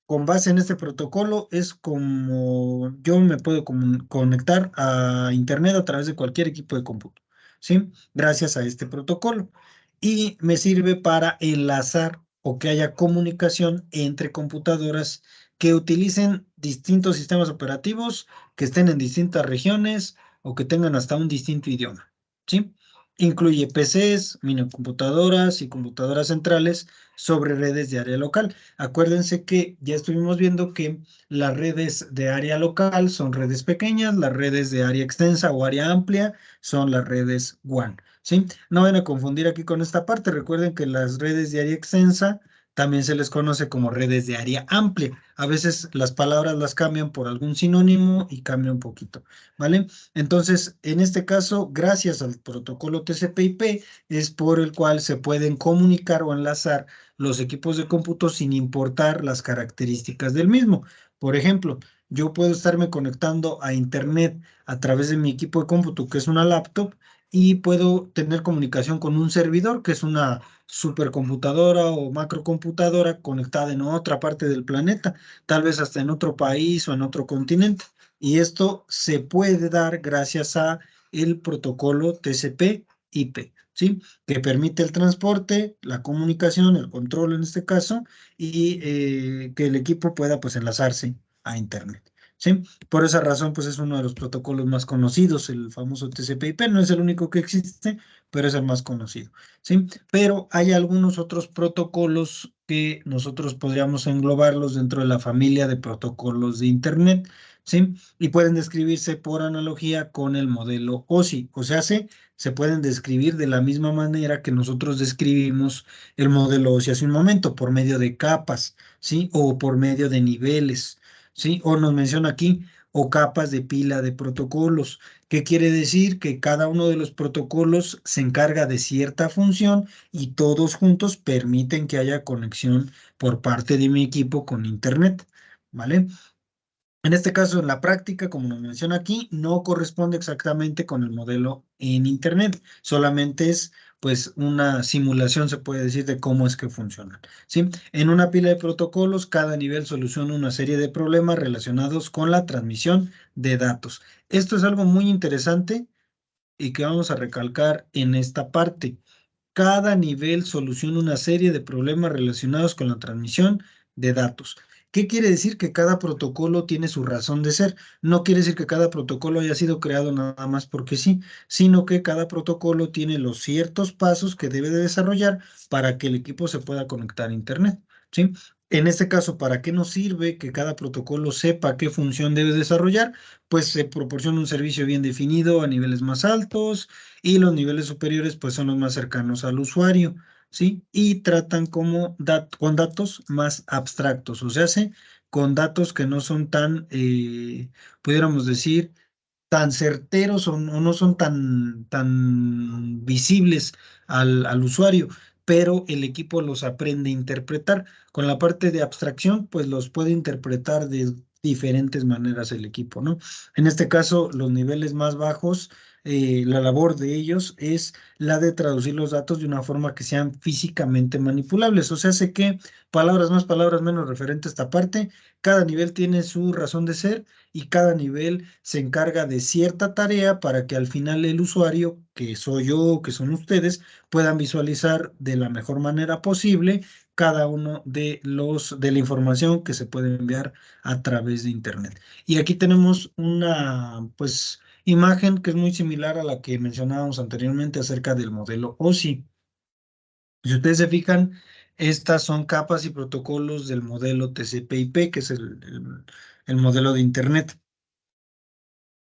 [SPEAKER 2] Con base en este protocolo es como yo me puedo conectar a Internet a través de cualquier equipo de cómputo, ¿sí? Gracias a este protocolo. Y me sirve para enlazar o que haya comunicación entre computadoras que utilicen distintos sistemas operativos, que estén en distintas regiones o que tengan hasta un distinto idioma. ¿sí? Incluye PCs, minicomputadoras y computadoras centrales sobre redes de área local. Acuérdense que ya estuvimos viendo que las redes de área local son redes pequeñas, las redes de área extensa o área amplia son las redes WAN, ¿sí? No van a confundir aquí con esta parte. Recuerden que las redes de área extensa también se les conoce como redes de área amplia. A veces las palabras las cambian por algún sinónimo y cambia un poquito, ¿vale? Entonces, en este caso, gracias al protocolo TCP/IP, es por el cual se pueden comunicar o enlazar los equipos de cómputo sin importar las características del mismo. Por ejemplo, yo puedo estarme conectando a Internet a través de mi equipo de cómputo, que es una laptop, y puedo tener comunicación con un servidor, que es una supercomputadora o macrocomputadora conectada en otra parte del planeta, tal vez hasta en otro país o en otro continente. Y esto se puede dar gracias a el protocolo TCP/IP, ¿sí? Que permite el transporte, la comunicación, el control en este caso, y que el equipo pueda pues enlazarse a Internet, ¿sí? Por esa razón pues es uno de los protocolos más conocidos, el famoso TCP/IP. No es el único que existe, pero es el más conocido, ¿sí? Pero hay algunos otros protocolos que nosotros podríamos englobarlos dentro de la familia de protocolos de Internet, ¿sí? Y pueden describirse por analogía con el modelo OSI. O sea, se pueden describir de la misma manera que nosotros describimos el modelo OSI hace un momento, por medio de capas, ¿sí? O por medio de niveles, ¿sí? O nos menciona aquí, o capas de pila de protocolos. ¿Qué quiere decir? Que cada uno de los protocolos se encarga de cierta función y todos juntos permiten que haya conexión por parte de mi equipo con Internet, ¿vale? En este caso, en la práctica, como nos menciona aquí, no corresponde exactamente con el modelo en Internet, solamente es pues una simulación, se puede decir, de cómo es que funcionan, ¿sí? En una pila de protocolos, cada nivel soluciona una serie de problemas relacionados con la transmisión de datos. Esto es algo muy interesante y que vamos a recalcar en esta parte. Cada nivel soluciona una serie de problemas relacionados con la transmisión de datos. ¿Qué quiere decir? Que cada protocolo tiene su razón de ser. No quiere decir que cada protocolo haya sido creado nada más porque sí, sino que cada protocolo tiene los ciertos pasos que debe de desarrollar para que el equipo se pueda conectar a Internet, ¿sí? En este caso, ¿para qué nos sirve que cada protocolo sepa qué función debe desarrollar? Pues se proporciona un servicio bien definido a niveles más altos y los niveles superiores pues son los más cercanos al usuario, ¿sí? Y tratan como con datos más abstractos, o sea, con datos que no son tan, pudiéramos decir, tan certeros o no son tan visibles al usuario, pero el equipo los aprende a interpretar. Con la parte de abstracción, pues los puede interpretar de diferentes maneras el equipo, ¿no? En este caso, los niveles más bajos, la labor de ellos es la de traducir los datos de una forma que sean físicamente manipulables. O sea, sé que palabras más, palabras menos referente a esta parte, cada nivel tiene su razón de ser y cada nivel se encarga de cierta tarea para que al final el usuario, que soy yo, que son ustedes, puedan visualizar de la mejor manera posible cada uno de la información que se puede enviar a través de Internet. Y aquí tenemos una, pues, imagen que es muy similar a la que mencionábamos anteriormente acerca del modelo OSI. Si ustedes se fijan, estas son capas y protocolos del modelo TCP/IP, que es el modelo de Internet.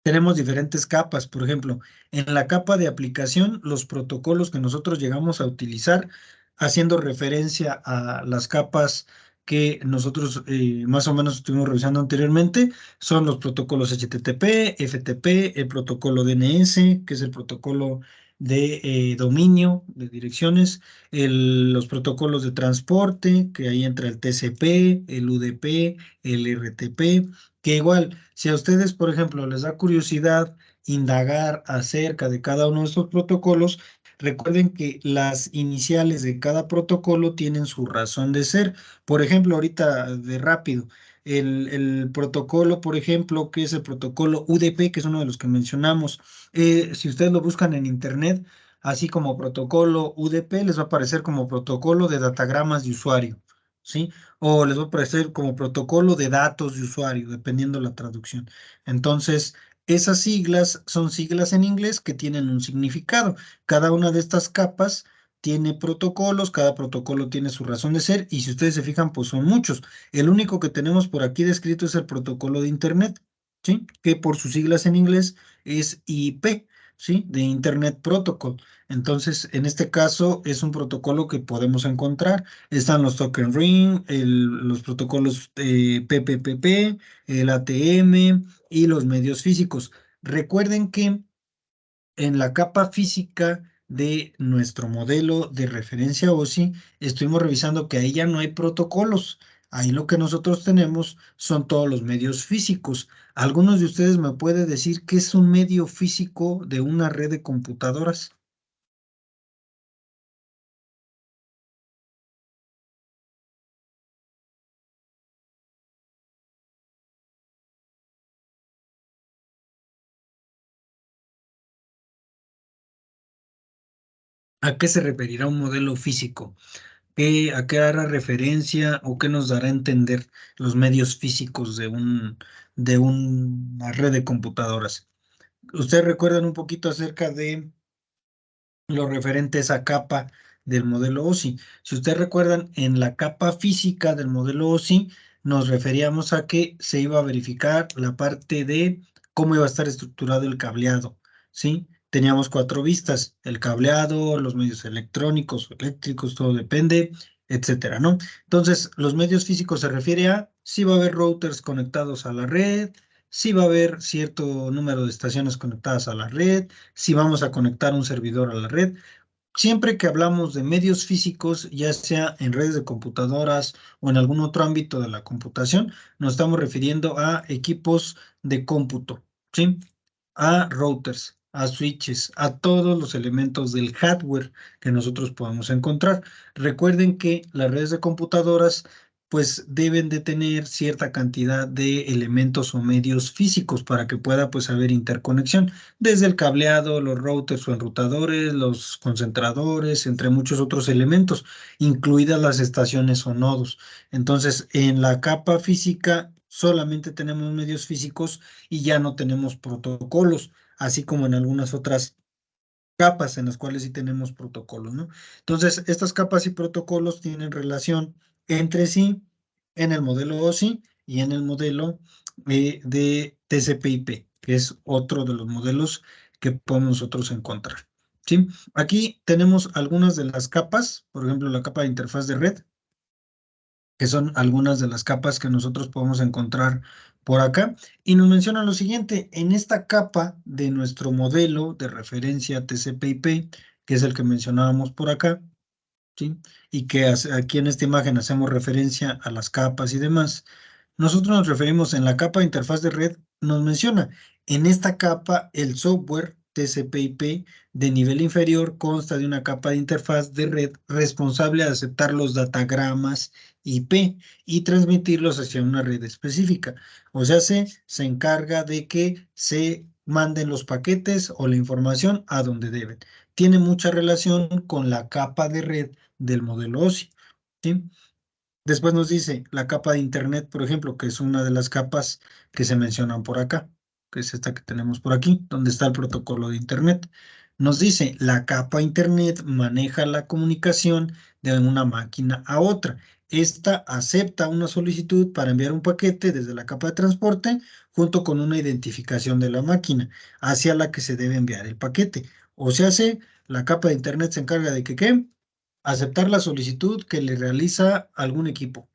[SPEAKER 2] Tenemos diferentes capas, por ejemplo, en la capa de aplicación, los protocolos que nosotros llegamos a utilizar, haciendo referencia a las capas que nosotros más o menos estuvimos revisando anteriormente, son los protocolos HTTP, FTP, el protocolo DNS, que es el protocolo de dominio, de direcciones, los protocolos de transporte, que ahí entra el TCP, el UDP, el RTP, que igual, si a ustedes, por ejemplo, les da curiosidad indagar acerca de cada uno de estos protocolos, recuerden que las iniciales de cada protocolo tienen su razón de ser. Por ejemplo, ahorita de rápido, el protocolo, por ejemplo, que es el protocolo UDP, que es uno de los que mencionamos, si ustedes lo buscan en internet, así como protocolo UDP, les va a aparecer como protocolo de datagramas de usuario, ¿sí? O les va a aparecer como protocolo de datos de usuario, dependiendo la traducción. Entonces, Esas siglas son siglas en inglés que tienen un significado. Cada una de estas capas tiene protocolos, cada protocolo tiene su razón de ser y si ustedes se fijan, pues son muchos. El único que tenemos por aquí descrito es el protocolo de Internet, ¿sí? Que por sus siglas en inglés es IP, ¿sí? De Internet Protocol. Entonces, en este caso es un protocolo que podemos encontrar. Están los token ring, los protocolos PPPP, el ATM y los medios físicos. Recuerden que en la capa física de nuestro modelo de referencia OSI, estuvimos revisando que ahí ya no hay protocolos. Ahí lo que nosotros tenemos son todos los medios físicos. ¿Algunos de ustedes me pueden decir qué es un medio físico de una red de computadoras? ¿A qué se referirá un modelo físico? ¿A qué hará referencia o qué nos dará a entender los medios físicos de una red de computadoras? ¿Ustedes recuerdan un poquito acerca de lo referente a esa capa del modelo OSI? Si ustedes recuerdan, en la capa física del modelo OSI nos referíamos a que se iba a verificar la parte de cómo iba a estar estructurado el cableado, ¿sí? Teníamos cuatro vistas: el cableado, los medios electrónicos o eléctricos, todo depende, etcétera, ¿no? Entonces, los medios físicos se refiere a si va a haber routers conectados a la red, si va a haber cierto número de estaciones conectadas a la red, si vamos a conectar un servidor a la red. Siempre que hablamos de medios físicos, ya sea en redes de computadoras o en algún otro ámbito de la computación, nos estamos refiriendo a equipos de cómputo, ¿sí? A routers, a switches, a todos los elementos del hardware que nosotros podemos encontrar. Recuerden que las redes de computadoras pues deben de tener cierta cantidad de elementos o medios físicos para que pueda pues haber interconexión, desde el cableado, los routers o enrutadores, los concentradores, entre muchos otros elementos, incluidas las estaciones o nodos. Entonces, en la capa física solamente tenemos medios físicos y ya no tenemos protocolos, así como en algunas otras capas en las cuales sí tenemos protocolos, ¿no? Entonces, estas capas y protocolos tienen relación entre sí en el modelo OSI y en el modelo de TCP/IP, que es otro de los modelos que podemos nosotros encontrar, ¿sí? Aquí tenemos algunas de las capas, por ejemplo, la capa de interfaz de red, que son algunas de las capas que nosotros podemos encontrar por acá. Y nos menciona lo siguiente: en esta capa de nuestro modelo de referencia TCP/IP, que es el que mencionábamos por acá, ¿sí? Y que aquí en esta imagen hacemos referencia a las capas y demás. Nosotros nos referimos en la capa de interfaz de red, nos menciona, en esta capa el software TCP/IP de nivel inferior consta de una capa de interfaz de red responsable de aceptar los datagramas IP y transmitirlos hacia una red específica. O sea, se encarga de que se manden los paquetes o la información a donde deben. Tiene mucha relación con la capa de red del modelo OSI, ¿sí? Después nos dice la capa de Internet, por ejemplo, que es una de las capas que se mencionan por acá, que es esta que tenemos por aquí, donde está el protocolo de Internet. Nos dice, la capa Internet maneja la comunicación de una máquina a otra. Esta acepta una solicitud para enviar un paquete desde la capa de transporte junto con una identificación de la máquina hacia la que se debe enviar el paquete. O sea, la capa de Internet se encarga de que, ¿qué? Aceptar la solicitud que le realiza algún equipo.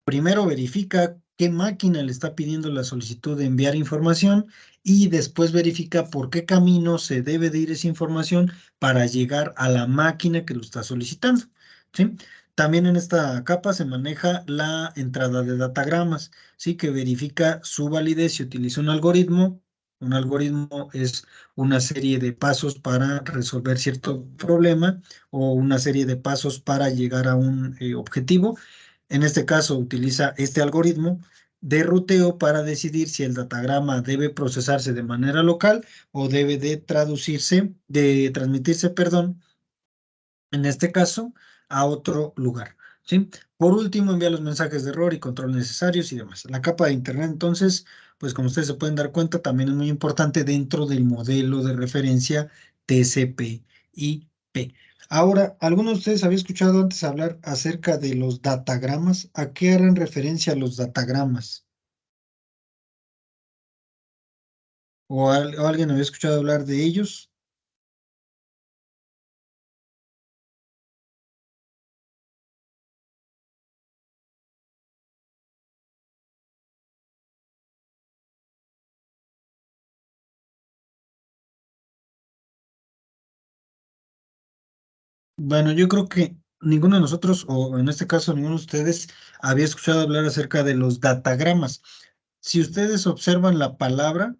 [SPEAKER 2] Primero verifica qué máquina le está pidiendo la solicitud de enviar información y después verifica por qué camino se debe de ir esa información para llegar a la máquina que lo está solicitando, ¿sí? También en esta capa se maneja la entrada de datagramas, ¿sí? Que verifica su validez y utiliza un algoritmo. Un algoritmo es una serie de pasos para resolver cierto problema o una serie de pasos para llegar a un objetivo. En este caso, utiliza este algoritmo de ruteo para decidir si el datagrama debe procesarse de manera local o debe de transmitirse, perdón, en este caso, a otro lugar. ¿sí? Por último, envía los mensajes de error y control necesarios y demás. La capa de Internet, entonces, pues como ustedes se pueden dar cuenta, también es muy importante dentro del modelo de referencia TCP/IP. Ahora, ¿alguno de ustedes había escuchado antes hablar acerca de los datagramas? ¿A qué harán referencia los datagramas? ¿O alguien había escuchado hablar de ellos? Bueno, yo creo que ninguno de nosotros, o en este caso ninguno de ustedes, había escuchado hablar acerca de los datagramas. Si ustedes observan la palabra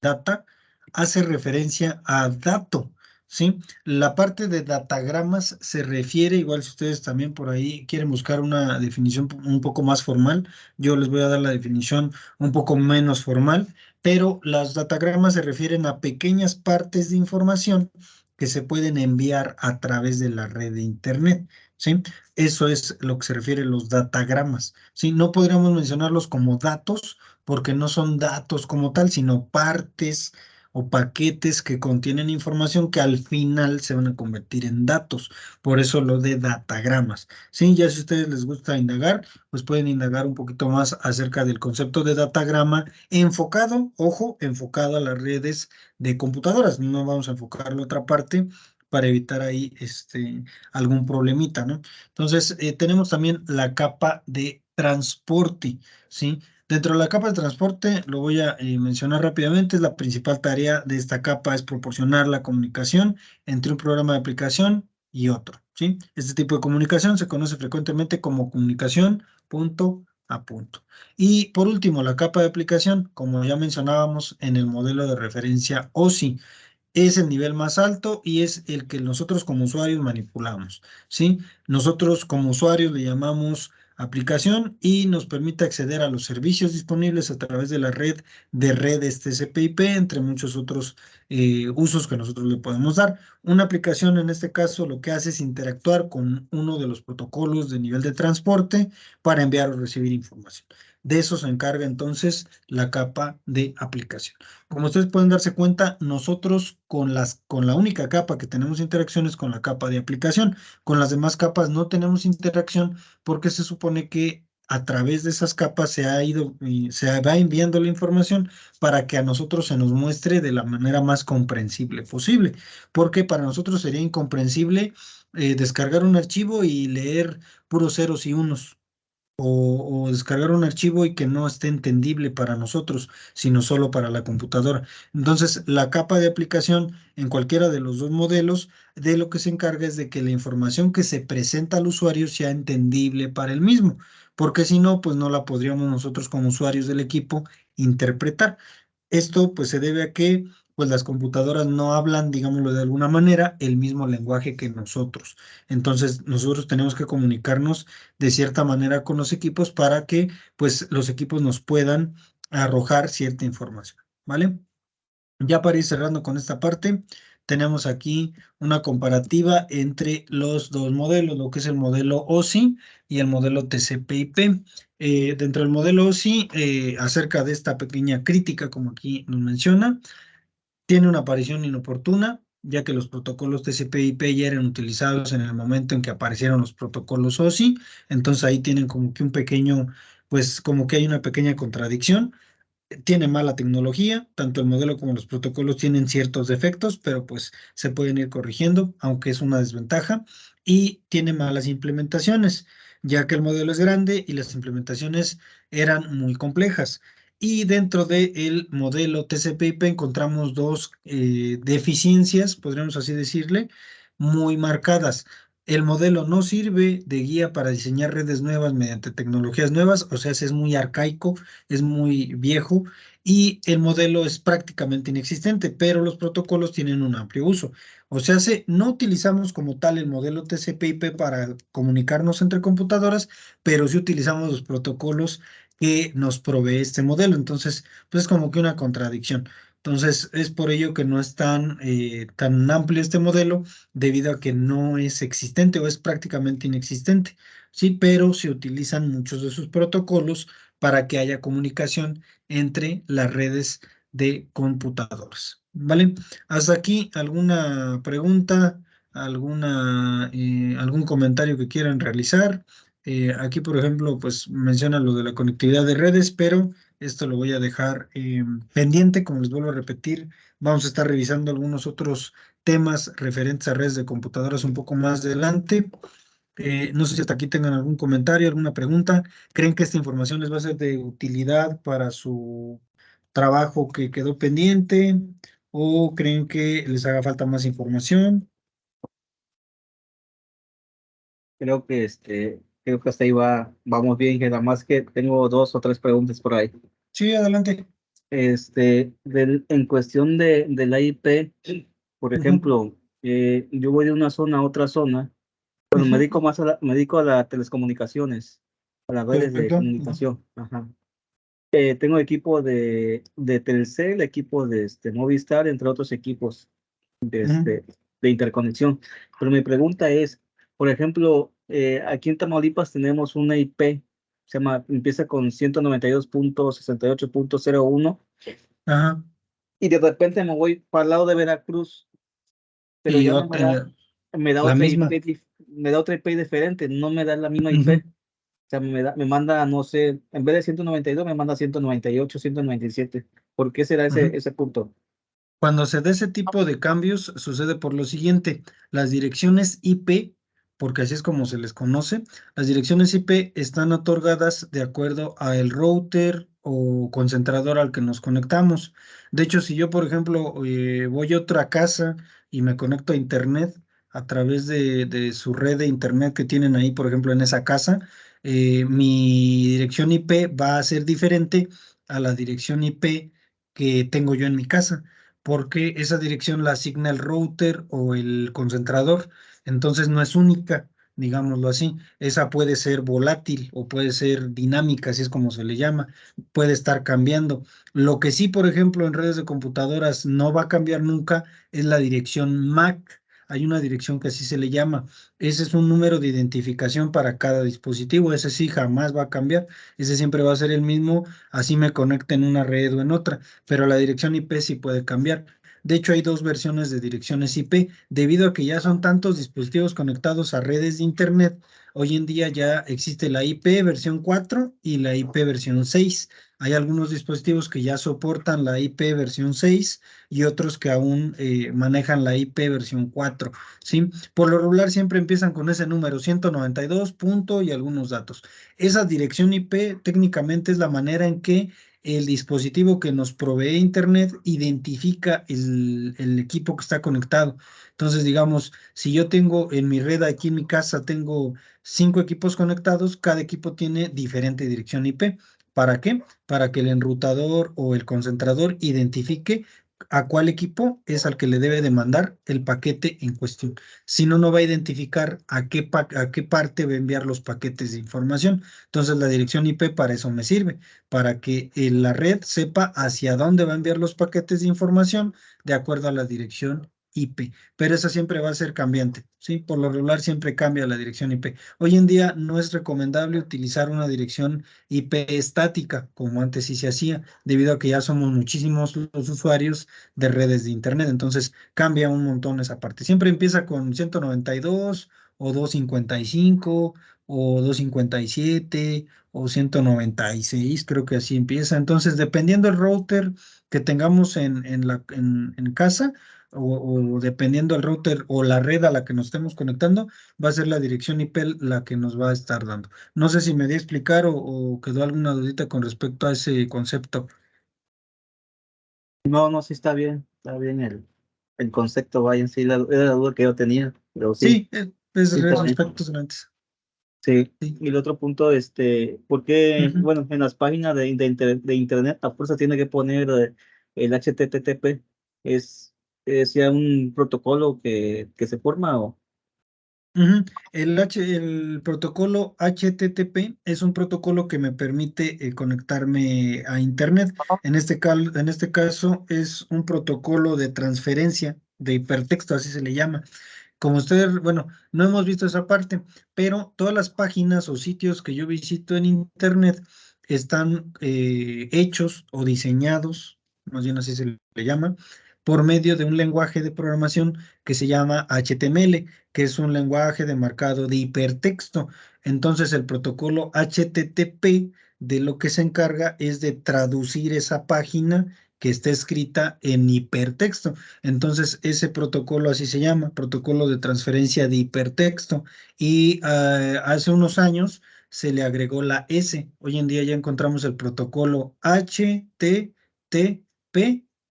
[SPEAKER 2] data, hace referencia a dato, ¿sí? La parte de datagramas se refiere, igual si ustedes también por ahí quieren buscar una definición un poco más formal, yo les voy a dar la definición un poco menos formal, pero las datagramas se refieren a pequeñas partes de información que se pueden enviar a través de la red de Internet, ¿sí? Eso es lo que se refiere a los datagramas, ¿sí? No podríamos mencionarlos como datos porque no son datos como tal, sino partes o paquetes que contienen información que al final se van a convertir en datos. Por eso lo de datagramas. Sí, ya si a ustedes les gusta indagar, pues pueden indagar un poquito más acerca del concepto de datagrama enfocado, ojo, enfocado a las redes de computadoras. No vamos a enfocarlo a otra parte para evitar ahí algún problemita, ¿no? Entonces, tenemos también la capa de transporte, ¿sí? Dentro de la capa de transporte, lo voy a mencionar rápidamente, es la principal tarea de esta capa es proporcionar la comunicación entre un programa de aplicación y otro, ¿sí? Este tipo de comunicación se conoce frecuentemente como comunicación punto a punto. Y por último, la capa de aplicación, como ya mencionábamos en el modelo de referencia OSI, es el nivel más alto y es el que nosotros como usuarios manipulamos, ¿sí? Nosotros como usuarios le llamamos aplicación y nos permite acceder a los servicios disponibles a través de la red de redes TCP/IP, entre muchos otros usos que nosotros le podemos dar. Una aplicación en este caso lo que hace es interactuar con uno de los protocolos de nivel de transporte para enviar o recibir información. De eso se encarga entonces la capa de aplicación. Como ustedes pueden darse cuenta, nosotros con la única capa que tenemos interacción es con la capa de aplicación. Con las demás capas no tenemos interacción porque se supone que a través de esas capas se ha ido y se va enviando la información para que a nosotros se nos muestre de la manera más comprensible posible. Porque para nosotros sería incomprensible descargar un archivo y leer puros ceros y unos o descargar un archivo y que no esté entendible para nosotros, sino solo para la computadora. Entonces, la capa de aplicación en cualquiera de los dos modelos, de lo que se encarga es de que la información que se presenta al usuario sea entendible para el mismo, porque si no, pues no la podríamos nosotros como usuarios del equipo interpretar. Esto pues se debe a que pues las computadoras no hablan, digámoslo de alguna manera, el mismo lenguaje que nosotros. Entonces, nosotros tenemos que comunicarnos de cierta manera con los equipos para que pues los equipos nos puedan arrojar cierta información, ¿vale? Ya para ir cerrando con esta parte, tenemos aquí una comparativa entre los dos modelos, lo que es el modelo OSI y el modelo TCP/IP. Dentro del modelo OSI, acerca de esta pequeña crítica, como aquí nos menciona, tiene una aparición inoportuna, ya que los protocolos TCP/IP ya eran utilizados en el momento en que aparecieron los protocolos OSI, entonces ahí tienen como que un pequeño, pues como que hay una pequeña contradicción. Tiene mala tecnología, tanto el modelo como los protocolos tienen ciertos defectos, pero pues se pueden ir corrigiendo, aunque es una desventaja, y tiene malas implementaciones, ya que el modelo es grande y las implementaciones eran muy complejas. Y dentro del modelo TCP/IP encontramos dos deficiencias, podríamos así decirle, muy marcadas. El modelo no sirve de guía para diseñar redes nuevas mediante tecnologías nuevas, o sea, es muy arcaico, es muy viejo y el modelo es prácticamente inexistente, pero los protocolos tienen un amplio uso. O sea, no utilizamos como tal el modelo TCP/IP para comunicarnos entre computadoras, pero sí utilizamos los protocolos que nos provee este modelo. Entonces, pues es como que una contradicción. Entonces, es por ello que no es tan amplio este modelo, debido a que no es existente o es prácticamente inexistente. sí, pero se utilizan muchos de sus protocolos para que haya comunicación entre las redes de computadoras, ¿vale? Hasta aquí, ¿alguna pregunta, algún comentario que quieran realizar? Aquí, por ejemplo, pues menciona lo de la conectividad de redes, pero esto lo voy a dejar pendiente, como les vuelvo a repetir. Vamos a estar revisando algunos otros temas referentes a redes de computadoras un poco más adelante. No sé si hasta aquí tengan algún comentario, alguna pregunta. ¿Creen que esta información les va a ser de utilidad para su trabajo que quedó pendiente? ¿O creen que les haga falta más información?
[SPEAKER 1] Creo que hasta ahí vamos bien, que nada más que tengo dos o tres preguntas por ahí.
[SPEAKER 2] Sí, adelante.
[SPEAKER 1] En cuestión de la IP, por
[SPEAKER 2] Ujú,
[SPEAKER 1] ejemplo, yo voy de una zona a otra zona, pero
[SPEAKER 2] ujú.
[SPEAKER 1] me dedico a las telecomunicaciones, a las redes de
[SPEAKER 2] Perfecto. Ujú,
[SPEAKER 1] comunicación. Ajá. Tengo equipo de Telcel, equipo de Movistar, entre otros equipos de,
[SPEAKER 2] ujú.
[SPEAKER 1] este, de interconexión. Pero mi pregunta es, por ejemplo, aquí en Tamaulipas tenemos una IP, empieza con 192.68.01,
[SPEAKER 2] Ajá.
[SPEAKER 1] y de repente me voy para el lado de Veracruz, pero
[SPEAKER 2] Y
[SPEAKER 1] ya no me da
[SPEAKER 2] la
[SPEAKER 1] otra
[SPEAKER 2] misma.
[SPEAKER 1] IP, me da otra IP diferente, no me da la misma
[SPEAKER 2] Ujú,
[SPEAKER 1] IP. O sea, me manda, no sé, en vez de 192 me manda 198, 197. ¿Por qué será
[SPEAKER 2] ujú.
[SPEAKER 1] ese punto?
[SPEAKER 2] Cuando se da ese tipo de cambios, sucede por lo siguiente: las direcciones IP, porque así es como se les conoce, las direcciones IP están otorgadas de acuerdo al router o concentrador al que nos conectamos. De hecho, si yo, por ejemplo, voy a otra casa y me conecto a Internet a través de su red de Internet que tienen ahí, por ejemplo, en esa casa, mi dirección IP va a ser diferente a la dirección IP que tengo yo en mi casa, porque esa dirección la asigna el router o el concentrador, entonces no es única, digámoslo así. Esa puede ser volátil o puede ser dinámica, así es como se le llama, puede estar cambiando. Lo que sí, por ejemplo, en redes de computadoras no va a cambiar nunca es la dirección MAC. Hay una dirección que así se le llama. Ese es un número de identificación para cada dispositivo. Ese sí jamás va a cambiar. Ese siempre va a ser el mismo, así me conecte en una red o en otra, pero la dirección IP sí puede cambiar. De hecho, hay dos versiones de direcciones IP, debido a que ya son tantos dispositivos conectados a redes de Internet. Hoy en día ya existe la IP versión 4 y la IP versión 6. Hay algunos dispositivos que ya soportan la IP versión 6 y otros que aún manejan la IP versión 4, ¿sí? Por lo regular siempre empiezan con ese número 192 punto y algunos datos. Esa dirección IP técnicamente es la manera en que el dispositivo que nos provee Internet identifica el equipo que está conectado. Entonces, digamos, si yo tengo en mi red aquí en mi casa, tengo 5 equipos conectados, cada equipo tiene diferente dirección IP. ¿Para qué? Para que el enrutador o el concentrador identifique a cuál equipo es al que le debe de mandar el paquete en cuestión. Si no, no va a identificar a qué parte va a enviar los paquetes de información. Entonces, la dirección IP para eso me sirve, para que la red sepa hacia dónde va a enviar los paquetes de información de acuerdo a la dirección IP. Pero esa siempre va a ser cambiante, ¿sí? Por lo regular siempre cambia la dirección IP. Hoy en día no es recomendable utilizar una dirección IP estática, como antes sí se hacía, debido a que ya somos muchísimos los usuarios de redes de Internet. Entonces cambia un montón esa parte. Siempre empieza con 192 o 255 o 257 o 196, creo que así empieza. Entonces, dependiendo del router que tengamos en casa, o dependiendo del router o la red a la que nos estemos conectando, va a ser la dirección IP la que nos va a estar dando. No sé si me di a explicar o quedó alguna dudita con respecto a ese concepto.
[SPEAKER 1] No, no, sí está bien el concepto, vaya, sí, era la duda que yo tenía, pero sí,
[SPEAKER 2] Sí, es
[SPEAKER 1] sí está bien.
[SPEAKER 2] respecto antes.
[SPEAKER 1] Sí,
[SPEAKER 2] Sí.
[SPEAKER 1] y el otro punto, porque,
[SPEAKER 2] Ujú.
[SPEAKER 1] bueno, en las páginas de internet a fuerza tiene que poner el HTTP, es ya un protocolo que se forma o...
[SPEAKER 2] Ujú. El protocolo HTTP es un protocolo que me permite conectarme a Internet. En este caso es un protocolo de transferencia de hipertexto, así se le llama. como ustedes, bueno, no hemos visto esa parte, pero todas las páginas o sitios que yo visito en Internet están hechos o diseñados, más bien así se le llama, por medio de un lenguaje de programación que se llama HTML, que es un lenguaje de marcado de hipertexto. Entonces, el protocolo HTTP de lo que se encarga es de traducir esa página que está escrita en hipertexto. Entonces, ese protocolo así se llama, protocolo de transferencia de hipertexto. Y hace unos años se le agregó la S. Hoy en día ya encontramos el protocolo HTTP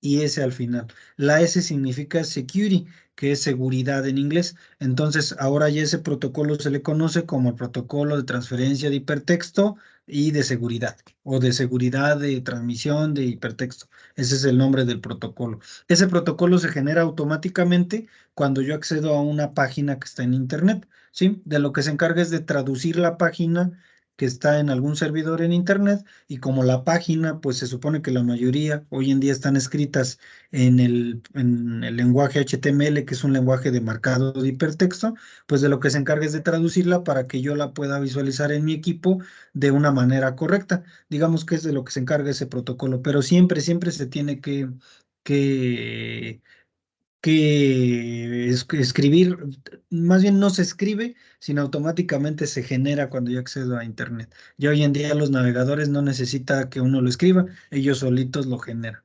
[SPEAKER 2] y S al final. La S significa security, que es seguridad en inglés. Entonces, ahora ya ese protocolo se le conoce como el protocolo de transferencia de hipertexto y de seguridad, o de seguridad de transmisión de hipertexto. Ese es el nombre del protocolo. Ese protocolo se genera automáticamente cuando yo accedo a una página que está en Internet, ¿sí? De lo que se encarga es de traducir la página que está en algún servidor en Internet, y como la página, pues se supone que la mayoría hoy en día están escritas en el lenguaje HTML, que es un lenguaje de marcado de hipertexto, pues de lo que se encarga es de traducirla para que yo la pueda visualizar en mi equipo de una manera correcta. Digamos que es de lo que se encarga ese protocolo, pero siempre, siempre se tiene que, que escribir, más bien no se escribe, sino automáticamente se genera cuando yo accedo a Internet. Ya hoy en día los navegadores no necesita que uno lo escriba, ellos solitos lo generan.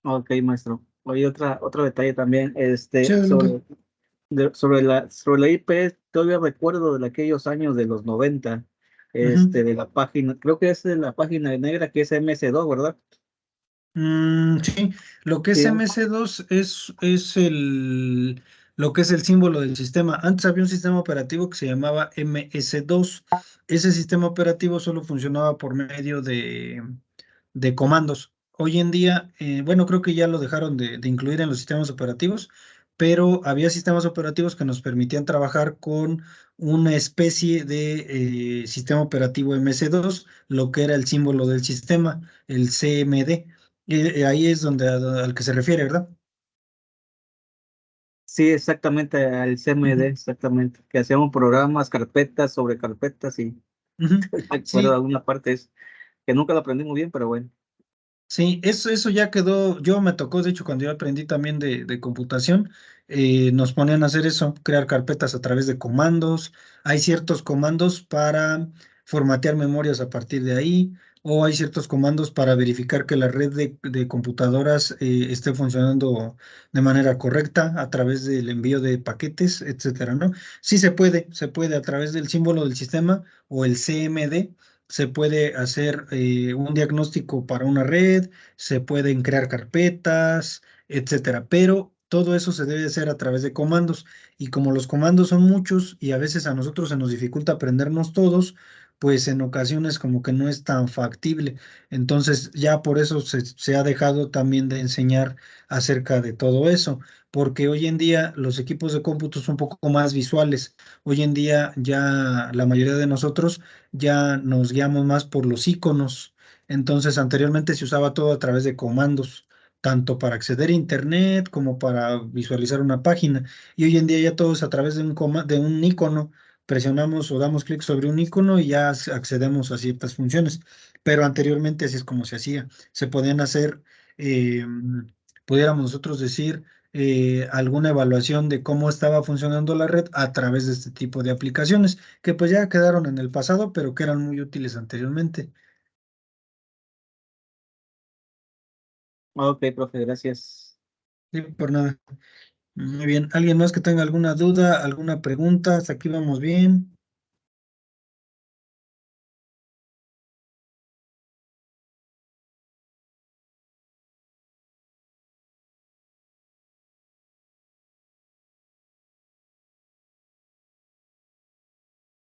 [SPEAKER 1] Ok, maestro. Oye, otro detalle también,
[SPEAKER 2] Sí, adelante.
[SPEAKER 1] sobre la IP, todavía recuerdo de aquellos años de los 90,
[SPEAKER 2] Ujú.
[SPEAKER 1] de la página, creo que es de la página negra que es MS2, ¿verdad?
[SPEAKER 2] Sí, lo que es
[SPEAKER 1] Sí,
[SPEAKER 2] MS2 lo que es el símbolo del sistema. Antes había un sistema operativo que se llamaba MS2. Ese sistema operativo solo funcionaba por medio de comandos. Hoy en día, bueno, creo que ya lo dejaron de incluir en los sistemas operativos, pero había sistemas operativos que nos permitían trabajar con una especie de sistema operativo MS2, lo que era el símbolo del sistema, el CMD. Ahí es donde al que se refiere, ¿verdad?
[SPEAKER 1] sí, exactamente, al CMD,
[SPEAKER 2] Ujú,
[SPEAKER 1] exactamente, que hacíamos programas, carpetas sobre carpetas y
[SPEAKER 2] ujú.
[SPEAKER 1] me acuerdo de
[SPEAKER 2] Sí,
[SPEAKER 1] alguna parte es que nunca lo aprendí muy bien, pero bueno.
[SPEAKER 2] sí, eso ya quedó, yo me tocó, de hecho, cuando yo aprendí también de computación, nos ponían a hacer eso, crear carpetas a través de comandos. Hay ciertos comandos para formatear memorias a partir de ahí, o hay ciertos comandos para verificar que la red de computadoras esté funcionando de manera correcta a través del envío de paquetes, etcétera, ¿no? Sí se puede a través del símbolo del sistema o el CMD. Se puede hacer un diagnóstico para una red, se pueden crear carpetas, etcétera, pero todo eso se debe hacer a través de comandos, y como los comandos son muchos y a veces a nosotros se nos dificulta aprendernos todos, pues en ocasiones como que no es tan factible. Entonces ya por eso se ha dejado también de enseñar acerca de todo eso, porque hoy en día los equipos de cómputo son un poco más visuales. Hoy en día ya la mayoría de nosotros ya nos guiamos más por los iconos. Entonces, anteriormente se usaba todo a través de comandos, tanto para acceder a Internet como para visualizar una página. Y hoy en día ya todo es a través de un icono. Presionamos o damos clic sobre un icono y ya accedemos a ciertas funciones. Pero anteriormente así es como se hacía. Se podían hacer, eh, pudiéramos nosotros decir, alguna evaluación de cómo estaba funcionando la red a través de este tipo de aplicaciones, que pues ya quedaron en el pasado, pero que eran muy útiles anteriormente.
[SPEAKER 1] Ok, profe, gracias.
[SPEAKER 2] Sí, por nada. Muy bien. ¿Alguien más que tenga alguna duda, alguna pregunta? Hasta aquí vamos bien.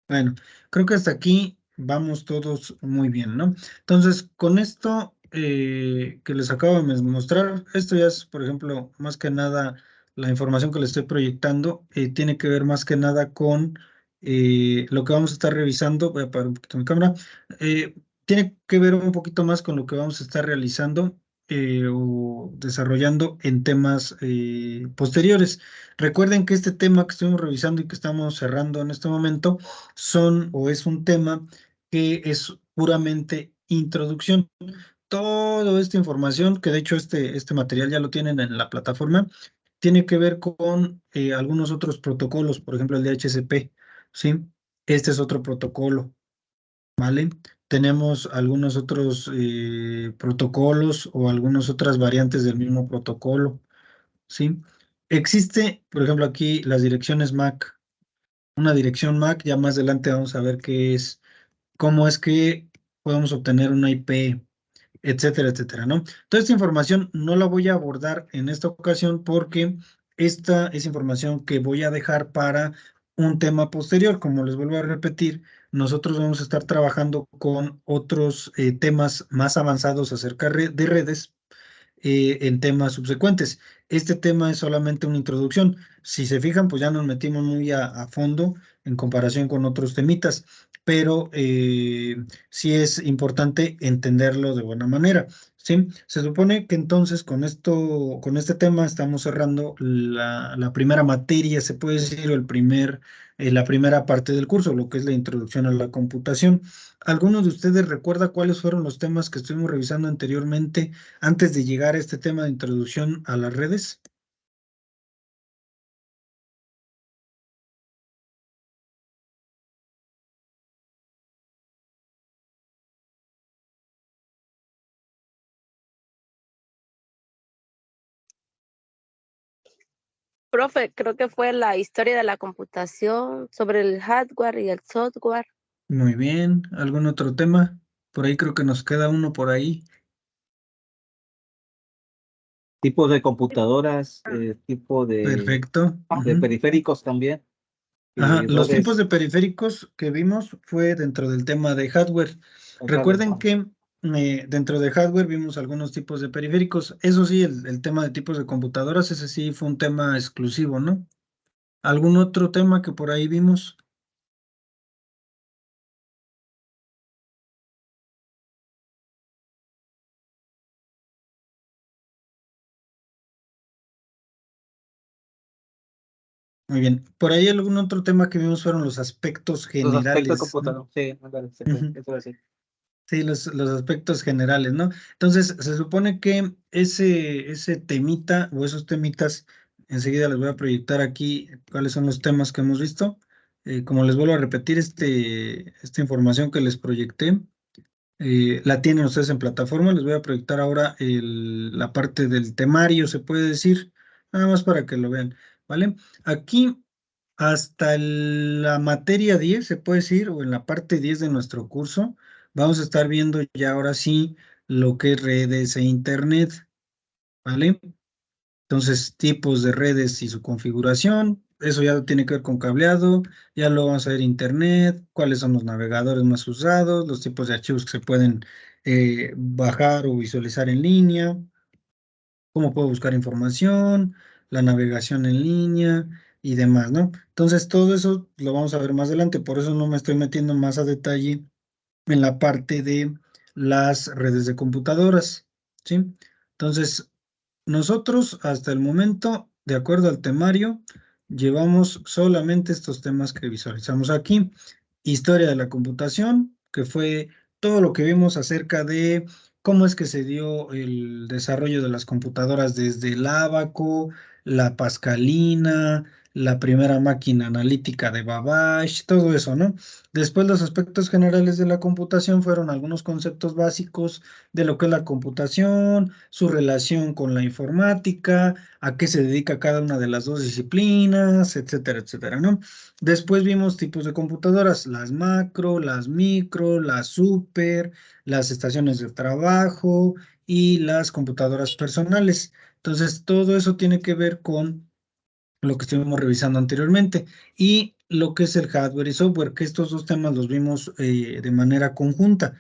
[SPEAKER 2] Bueno, creo que hasta aquí vamos todos muy bien, ¿no? Entonces, con esto que les acabo de mostrar, esto ya es, por ejemplo, más que nada, la información que les estoy proyectando tiene que ver más que nada con lo que vamos a estar revisando. Voy a apagar un poquito mi cámara. Tiene que ver un poquito más con lo que vamos a estar realizando o desarrollando en temas posteriores. Recuerden que este tema que estuvimos revisando y que estamos cerrando en este momento es un tema que es puramente introducción. Toda esta información, que de hecho este material ya lo tienen en la plataforma, tiene que ver con algunos otros protocolos, por ejemplo el DHCP, ¿sí? Este es otro protocolo, ¿vale? Tenemos algunos otros protocolos o algunas otras variantes del mismo protocolo, ¿sí? Existe, por ejemplo, aquí las direcciones MAC. Una dirección MAC, ya más adelante vamos a ver qué es, cómo es que podemos obtener una IP, etcétera, etcétera, ¿no? Toda esta información no la voy a abordar en esta ocasión porque esta es información que voy a dejar para un tema posterior. Como les vuelvo a repetir, nosotros vamos a estar trabajando con otros temas más avanzados acerca de redes en temas subsecuentes. Este tema es solamente una introducción. Si se fijan, pues ya nos metimos muy a fondo en comparación con otros temitas, pero sí es importante entenderlo de buena manera. ¿Sí? Se supone que entonces con este tema estamos cerrando la primera materia, se puede decir, o la primera parte del curso, lo que es la introducción a la computación. ¿Algunos de ustedes recuerda cuáles fueron los temas que estuvimos revisando anteriormente antes de llegar a este tema de introducción a las redes?
[SPEAKER 3] Profe, creo que fue la historia de la computación sobre el hardware y el software.
[SPEAKER 2] Muy bien. ¿Algún otro tema? Por ahí creo que nos queda uno por ahí.
[SPEAKER 1] Tipos de computadoras, tipo
[SPEAKER 2] Perfecto.
[SPEAKER 1] de
[SPEAKER 2] Ujú.
[SPEAKER 1] periféricos también,
[SPEAKER 2] Ajá, los tipos
[SPEAKER 1] redes,
[SPEAKER 2] de periféricos que vimos fue dentro del tema de hardware.
[SPEAKER 1] hardware.
[SPEAKER 2] Recuerden que dentro de hardware vimos algunos tipos de periféricos. Eso sí, el tema de tipos de computadoras, ese sí fue un tema exclusivo, ¿no? ¿Algún otro tema que por ahí vimos? Muy bien. Por ahí algún otro tema que vimos fueron los aspectos
[SPEAKER 1] Los aspectos de
[SPEAKER 2] generales, ¿no?
[SPEAKER 1] computador, sí, ándale, sí,
[SPEAKER 2] Ujú.
[SPEAKER 1] eso así.
[SPEAKER 2] Sí, los aspectos generales, ¿no? Entonces, se supone que ese temita o esos temitas, enseguida les voy a proyectar aquí cuáles son los temas que hemos visto. Como les vuelvo a repetir, esta información que les proyecté, la tienen ustedes en plataforma. Les voy a proyectar ahora la parte del temario, se puede decir, nada más para que lo vean, ¿vale? Aquí, hasta la materia 10 se puede decir, o en la parte 10 de nuestro curso, vamos a estar viendo ya ahora sí lo que es redes e internet, ¿vale? Entonces, tipos de redes y su configuración, eso ya tiene que ver con cableado, ya lo vamos a ver internet, cuáles son los navegadores más usados, los tipos de archivos que se pueden bajar o visualizar en línea, cómo puedo buscar información, la navegación en línea y demás, ¿no? Entonces, todo eso lo vamos a ver más adelante, por eso no me estoy metiendo más a detalle en la parte de las redes de computadoras, ¿sí? Entonces, nosotros hasta el momento, de acuerdo al temario, llevamos solamente estos temas que visualizamos aquí. Historia de la computación, que fue todo lo que vimos acerca de cómo es que se dio el desarrollo de las computadoras desde el Ábaco, la Pascalina, la primera máquina analítica de Babbage, todo eso, ¿no? Después los aspectos generales de la computación fueron algunos conceptos básicos de lo que es la computación, su relación con la informática, a qué se dedica cada una de las dos disciplinas, etcétera, etcétera, ¿no? Después vimos tipos de computadoras, las macro, las micro, las super, las estaciones de trabajo y las computadoras personales. Entonces, todo eso tiene que ver con lo que estuvimos revisando anteriormente y lo que es el hardware y software, que estos dos temas los vimos de manera conjunta.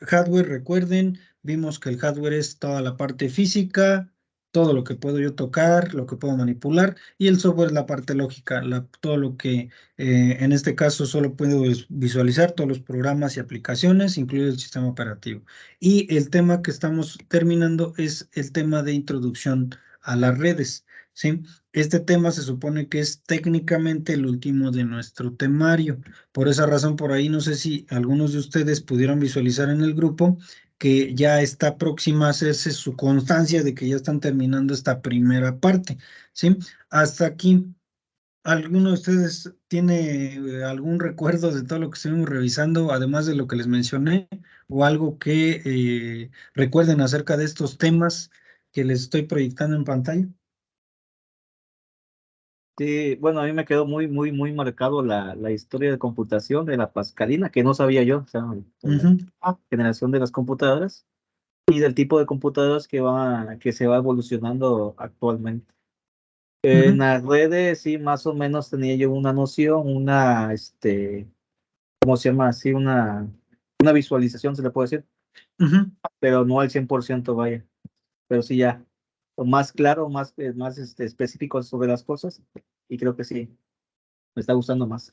[SPEAKER 2] Hardware, recuerden, vimos que el hardware es toda la parte física, todo lo que puedo yo tocar, lo que puedo manipular, y el software es la parte lógica, todo lo que en este caso solo puedo visualizar, todos los programas y aplicaciones, incluido el sistema operativo. Y el tema que estamos terminando es el tema de introducción a las redes, ¿sí? Este tema se supone que es técnicamente el último de nuestro temario. Por esa razón, por ahí no sé si algunos de ustedes pudieron visualizar en el grupo que ya está próxima a hacerse su constancia de que ya están terminando esta primera parte, ¿sí? Hasta aquí, ¿alguno de ustedes tiene algún recuerdo de todo lo que estuvimos revisando, además de lo que les mencioné, o algo que recuerden acerca de estos temas que les estoy proyectando en pantalla?
[SPEAKER 1] Sí, bueno, a mí me quedó muy marcado la historia de computación de la Pascalina, que no sabía yo, o sea, la
[SPEAKER 2] Ujú,
[SPEAKER 1] generación de las computadoras y del tipo de computadoras que se va evolucionando actualmente. En
[SPEAKER 2] ujú,
[SPEAKER 1] las redes, sí, más o menos tenía yo una noción, ¿cómo se llama? Así, una visualización, se le puede decir,
[SPEAKER 2] ujú.
[SPEAKER 1] pero no al 100%, vaya, pero sí ya, o más claro, más específico sobre las cosas, y creo que sí, me está gustando más.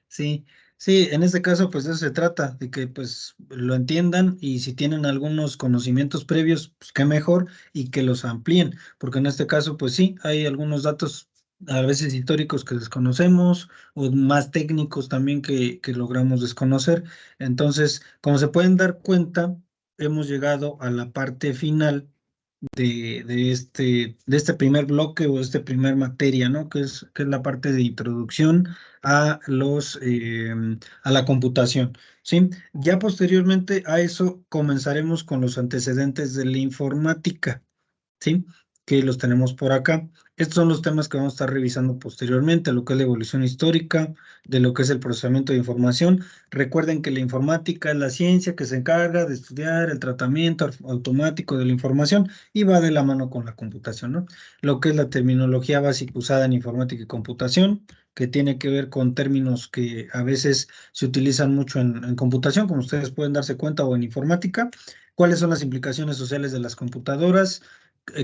[SPEAKER 2] Sí, sí, en este caso pues de eso se trata, de que pues lo entiendan y si tienen algunos conocimientos previos, pues qué mejor y que los amplíen, porque en este caso pues sí, hay algunos datos a veces históricos que desconocemos o más técnicos también que logramos desconocer. Entonces, como se pueden dar cuenta, hemos llegado a la parte final de este primer bloque o este primer materia, ¿no? Que es la parte de introducción a a la computación, ¿sí? Ya posteriormente a eso comenzaremos con los antecedentes de la informática, ¿sí? Que los tenemos por acá. Estos son los temas que vamos a estar revisando posteriormente, lo que es la evolución histórica, de lo que es el procesamiento de información. Recuerden que la informática es la ciencia que se encarga de estudiar el tratamiento automático de la información y va de la mano con la computación, ¿no? Lo que es la terminología básica usada en informática y computación, que tiene que ver con términos que a veces se utilizan mucho en computación, como ustedes pueden darse cuenta, o en informática. ¿Cuáles son las implicaciones sociales de las computadoras?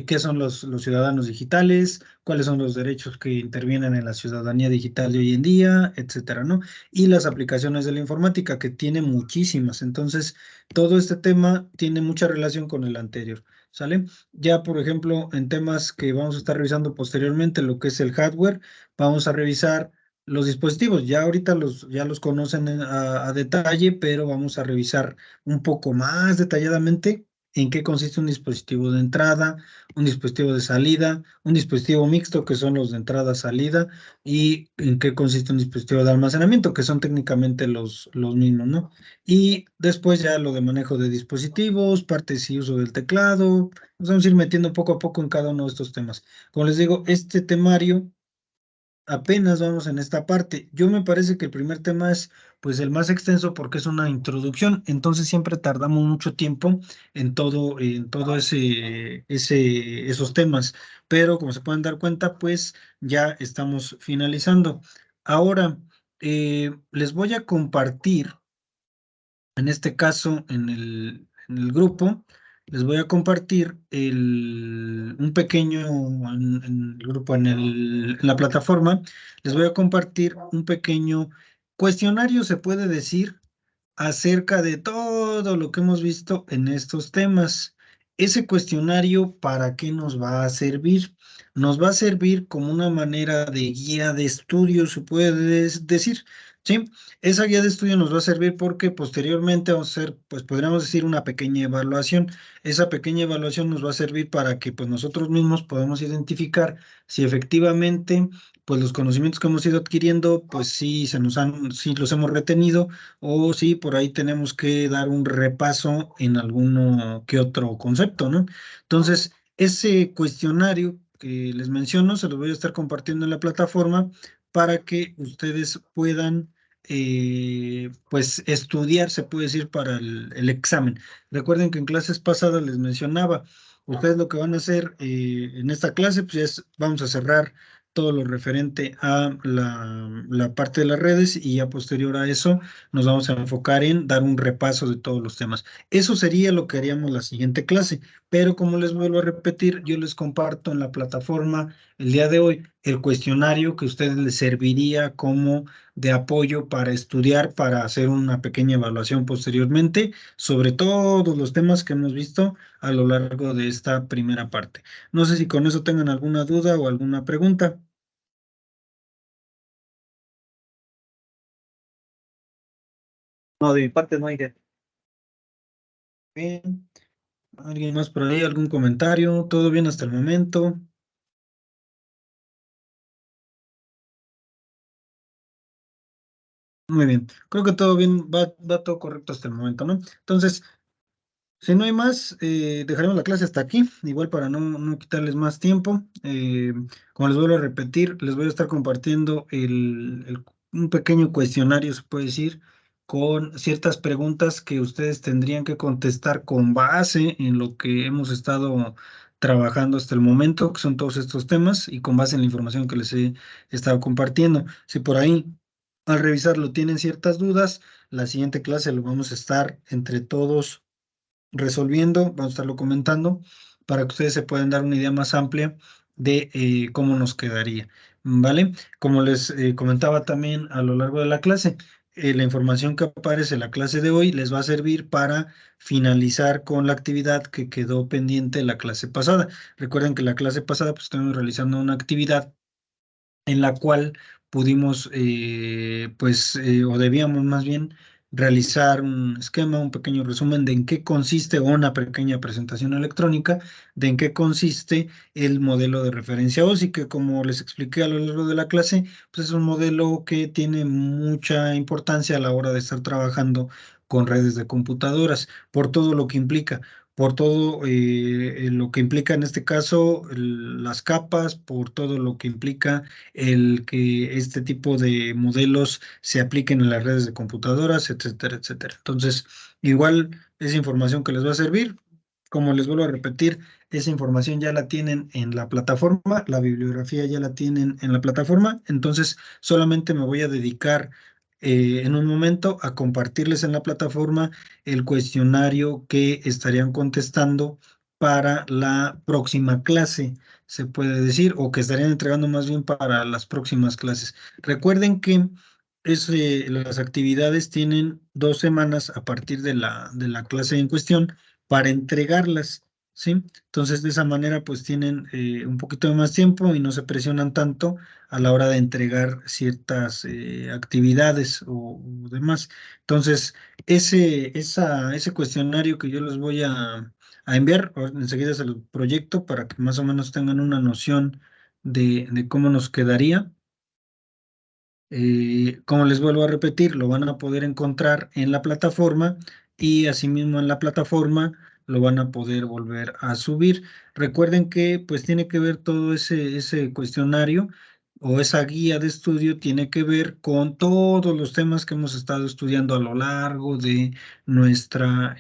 [SPEAKER 2] ¿Qué son los ciudadanos digitales? ¿Cuáles son los derechos que intervienen en la ciudadanía digital de hoy en día? Etcétera, ¿no? Y las aplicaciones de la informática, que tiene muchísimas. Entonces, todo este tema tiene mucha relación con el anterior, ¿sale? Ya, por ejemplo, en temas que vamos a estar revisando posteriormente, lo que es el hardware, vamos a revisar los dispositivos. Ya ahorita ya los conocen a detalle, pero vamos a revisar un poco más detalladamente en qué consiste un dispositivo de entrada, un dispositivo de salida, un dispositivo mixto, que son los de entrada-salida, y en qué consiste un dispositivo de almacenamiento, que son técnicamente los mismos, ¿no? Y después ya lo de manejo de dispositivos, partes y uso del teclado. Nos vamos a ir metiendo poco a poco en cada uno de estos temas. Como les digo, este temario apenas vamos en esta parte. Yo me parece que el primer tema es pues el más extenso porque es una introducción, entonces siempre tardamos mucho tiempo en todo esos temas, pero como se pueden dar cuenta, pues ya estamos finalizando. Ahora, les voy a compartir, en este caso, en el grupo, les voy a compartir un pequeño, en el grupo, en la plataforma, les voy a compartir un pequeño cuestionario, se puede decir, acerca de todo lo que hemos visto en estos temas. Ese cuestionario, ¿para qué nos va a servir? Nos va a servir como una manera de guía de estudio, se puede decir, ¿sí? Esa guía de estudio nos va a servir porque posteriormente vamos a hacer, pues podríamos decir, una pequeña evaluación. Esa pequeña evaluación nos va a servir para que pues nosotros mismos podamos identificar si efectivamente pues los conocimientos que hemos ido adquiriendo, pues sí los hemos retenido, o si por ahí tenemos que dar un repaso en alguno que otro concepto, ¿no? Entonces, ese cuestionario que les menciono, se los voy a estar compartiendo en la plataforma para que ustedes puedan, pues, estudiar, se puede decir, para el examen. Recuerden que en clases pasadas les mencionaba, ustedes lo que van a hacer en esta clase, pues vamos a cerrar todo lo referente a la parte de las redes y ya posterior a eso nos vamos a enfocar en dar un repaso de todos los temas. Eso sería lo que haríamos la siguiente clase, pero como les vuelvo a repetir, yo les comparto en la plataforma el día de hoy el cuestionario que a ustedes les serviría como de apoyo para estudiar, para hacer una pequeña evaluación posteriormente sobre todos los temas que hemos visto a lo largo de esta primera parte. No sé si con eso tengan alguna duda o alguna pregunta.
[SPEAKER 1] No, de mi parte no hay que.
[SPEAKER 2] Bien. ¿Alguien más por ahí? ¿Algún comentario? ¿Todo bien hasta el momento? Muy bien. Creo que todo bien, va todo correcto hasta el momento, ¿no? Entonces, si no hay más, dejaremos la clase hasta aquí, igual para no quitarles más tiempo. Como les vuelvo a repetir, les voy a estar compartiendo un pequeño cuestionario, se puede decir, con ciertas preguntas que ustedes tendrían que contestar con base en lo que hemos estado trabajando hasta el momento, que son todos estos temas, y con base en la información que les he estado compartiendo. Si por ahí al revisarlo tienen ciertas dudas, la siguiente clase lo vamos a estar entre todos resolviendo, vamos a estarlo comentando para que ustedes se puedan dar una idea más amplia de cómo nos quedaría, ¿vale? Como les comentaba también a lo largo de la clase, la información que aparece en la clase de hoy les va a servir para finalizar con la actividad que quedó pendiente la clase pasada. Recuerden que la clase pasada pues estuvimos realizando una actividad en la cual pudimos, o debíamos más bien realizar un esquema, un pequeño resumen de en qué consiste, o una pequeña presentación electrónica de en qué consiste el modelo de referencia OSI, que como les expliqué a lo largo de la clase, pues es un modelo que tiene mucha importancia a la hora de estar trabajando con redes de computadoras, por todo lo que implica por todo lo que implica en este caso las capas, por todo lo que implica el que este tipo de modelos se apliquen en las redes de computadoras, etcétera, etcétera. Entonces, igual esa información que les va a servir, como les vuelvo a repetir, esa información ya la tienen en la plataforma, la bibliografía ya la tienen en la plataforma, entonces solamente me voy a dedicar en un momento a compartirles en la plataforma el cuestionario que estarían contestando para la próxima clase, se puede decir, o que estarían entregando más bien para las próximas clases. Recuerden que las actividades tienen 2 semanas a partir de la clase en cuestión para entregarlas, ¿sí? Entonces, de esa manera, pues tienen un poquito de más tiempo y no se presionan tanto a la hora de entregar ciertas actividades o demás. Entonces, ese cuestionario que yo les voy a enviar, enseguida se los proyecto para que más o menos tengan una noción de cómo nos quedaría. Como les vuelvo a repetir, lo van a poder encontrar en la plataforma y asimismo en la plataforma lo van a poder volver a subir. Recuerden que pues tiene que ver todo ese cuestionario o esa guía de estudio tiene que ver con todos los temas que hemos estado estudiando a lo largo de nuestro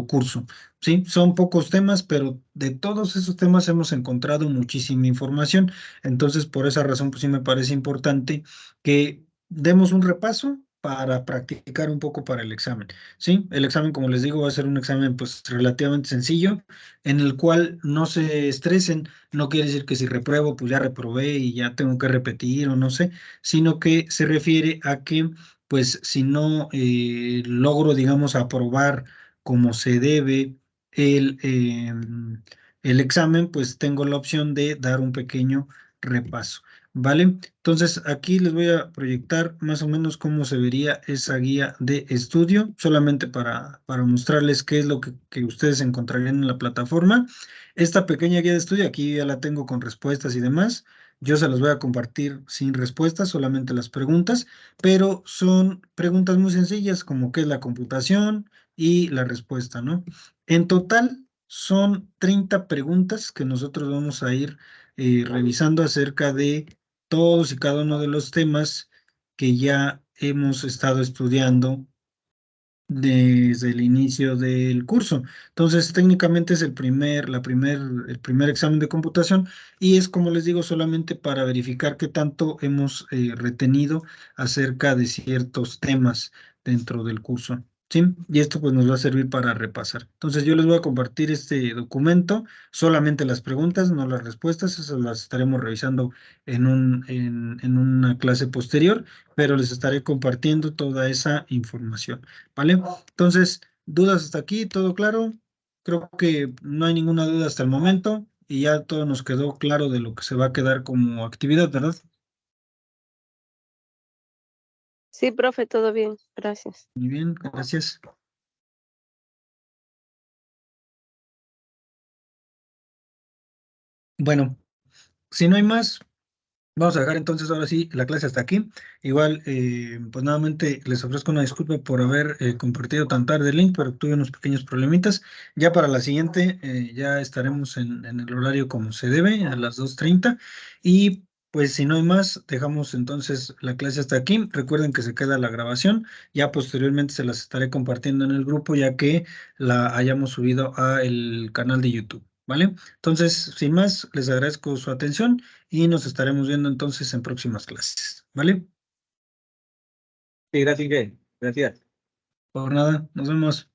[SPEAKER 2] curso. Sí, son pocos temas, pero de todos esos temas hemos encontrado muchísima información. Entonces, por esa razón, pues sí me parece importante que demos un repaso para practicar un poco para el examen. Sí, el examen, como les digo, va a ser un examen pues relativamente sencillo, en el cual no se estresen. No quiere decir que si repruebo, pues ya reprobé y ya tengo que repetir o no sé, sino que se refiere a que pues si no logro, digamos, aprobar como se debe el, el examen, pues tengo la opción de dar un pequeño repaso, ¿vale? Entonces aquí les voy a proyectar más o menos cómo se vería esa guía de estudio, solamente para mostrarles qué es lo que ustedes encontrarían en la plataforma. Esta pequeña guía de estudio, aquí ya la tengo con respuestas y demás. Yo se las voy a compartir sin respuestas, solamente las preguntas, pero son preguntas muy sencillas como qué es la computación y la respuesta, ¿no? En total son 30 preguntas que nosotros vamos a ir revisando acerca de todos y cada uno de los temas que ya hemos estado estudiando desde el inicio del curso. Entonces, técnicamente es el primer examen de computación y es, como les digo, solamente para verificar qué tanto hemos retenido acerca de ciertos temas dentro del curso. ¿Sí? Y esto pues nos va a servir para repasar. Entonces yo les voy a compartir este documento, solamente las preguntas, no las respuestas, esas las estaremos revisando en una clase posterior, pero les estaré compartiendo toda esa información. ¿Vale? Entonces, dudas hasta aquí, todo claro. Creo que no hay ninguna duda hasta el momento y ya todo nos quedó claro de lo que se va a quedar como actividad, ¿verdad?
[SPEAKER 3] Sí, profe, todo bien. Gracias.
[SPEAKER 2] Muy bien, gracias. Bueno, si no hay más, vamos a dejar entonces ahora sí la clase hasta aquí. Igual, pues nuevamente les ofrezco una disculpa por haber compartido tan tarde el link, pero tuve unos pequeños problemitas. Ya para la siguiente ya estaremos en el horario como se debe, a las 2:30. Y pues si no hay más, dejamos entonces la clase hasta aquí. Recuerden que se queda la grabación. Ya posteriormente se las estaré compartiendo en el grupo ya que la hayamos subido a el canal de YouTube. ¿Vale? Entonces, sin más, les agradezco su atención y nos estaremos viendo entonces en próximas clases, ¿vale?
[SPEAKER 1] Sí, gracias, Miguel. Gracias.
[SPEAKER 2] Por nada, nos vemos.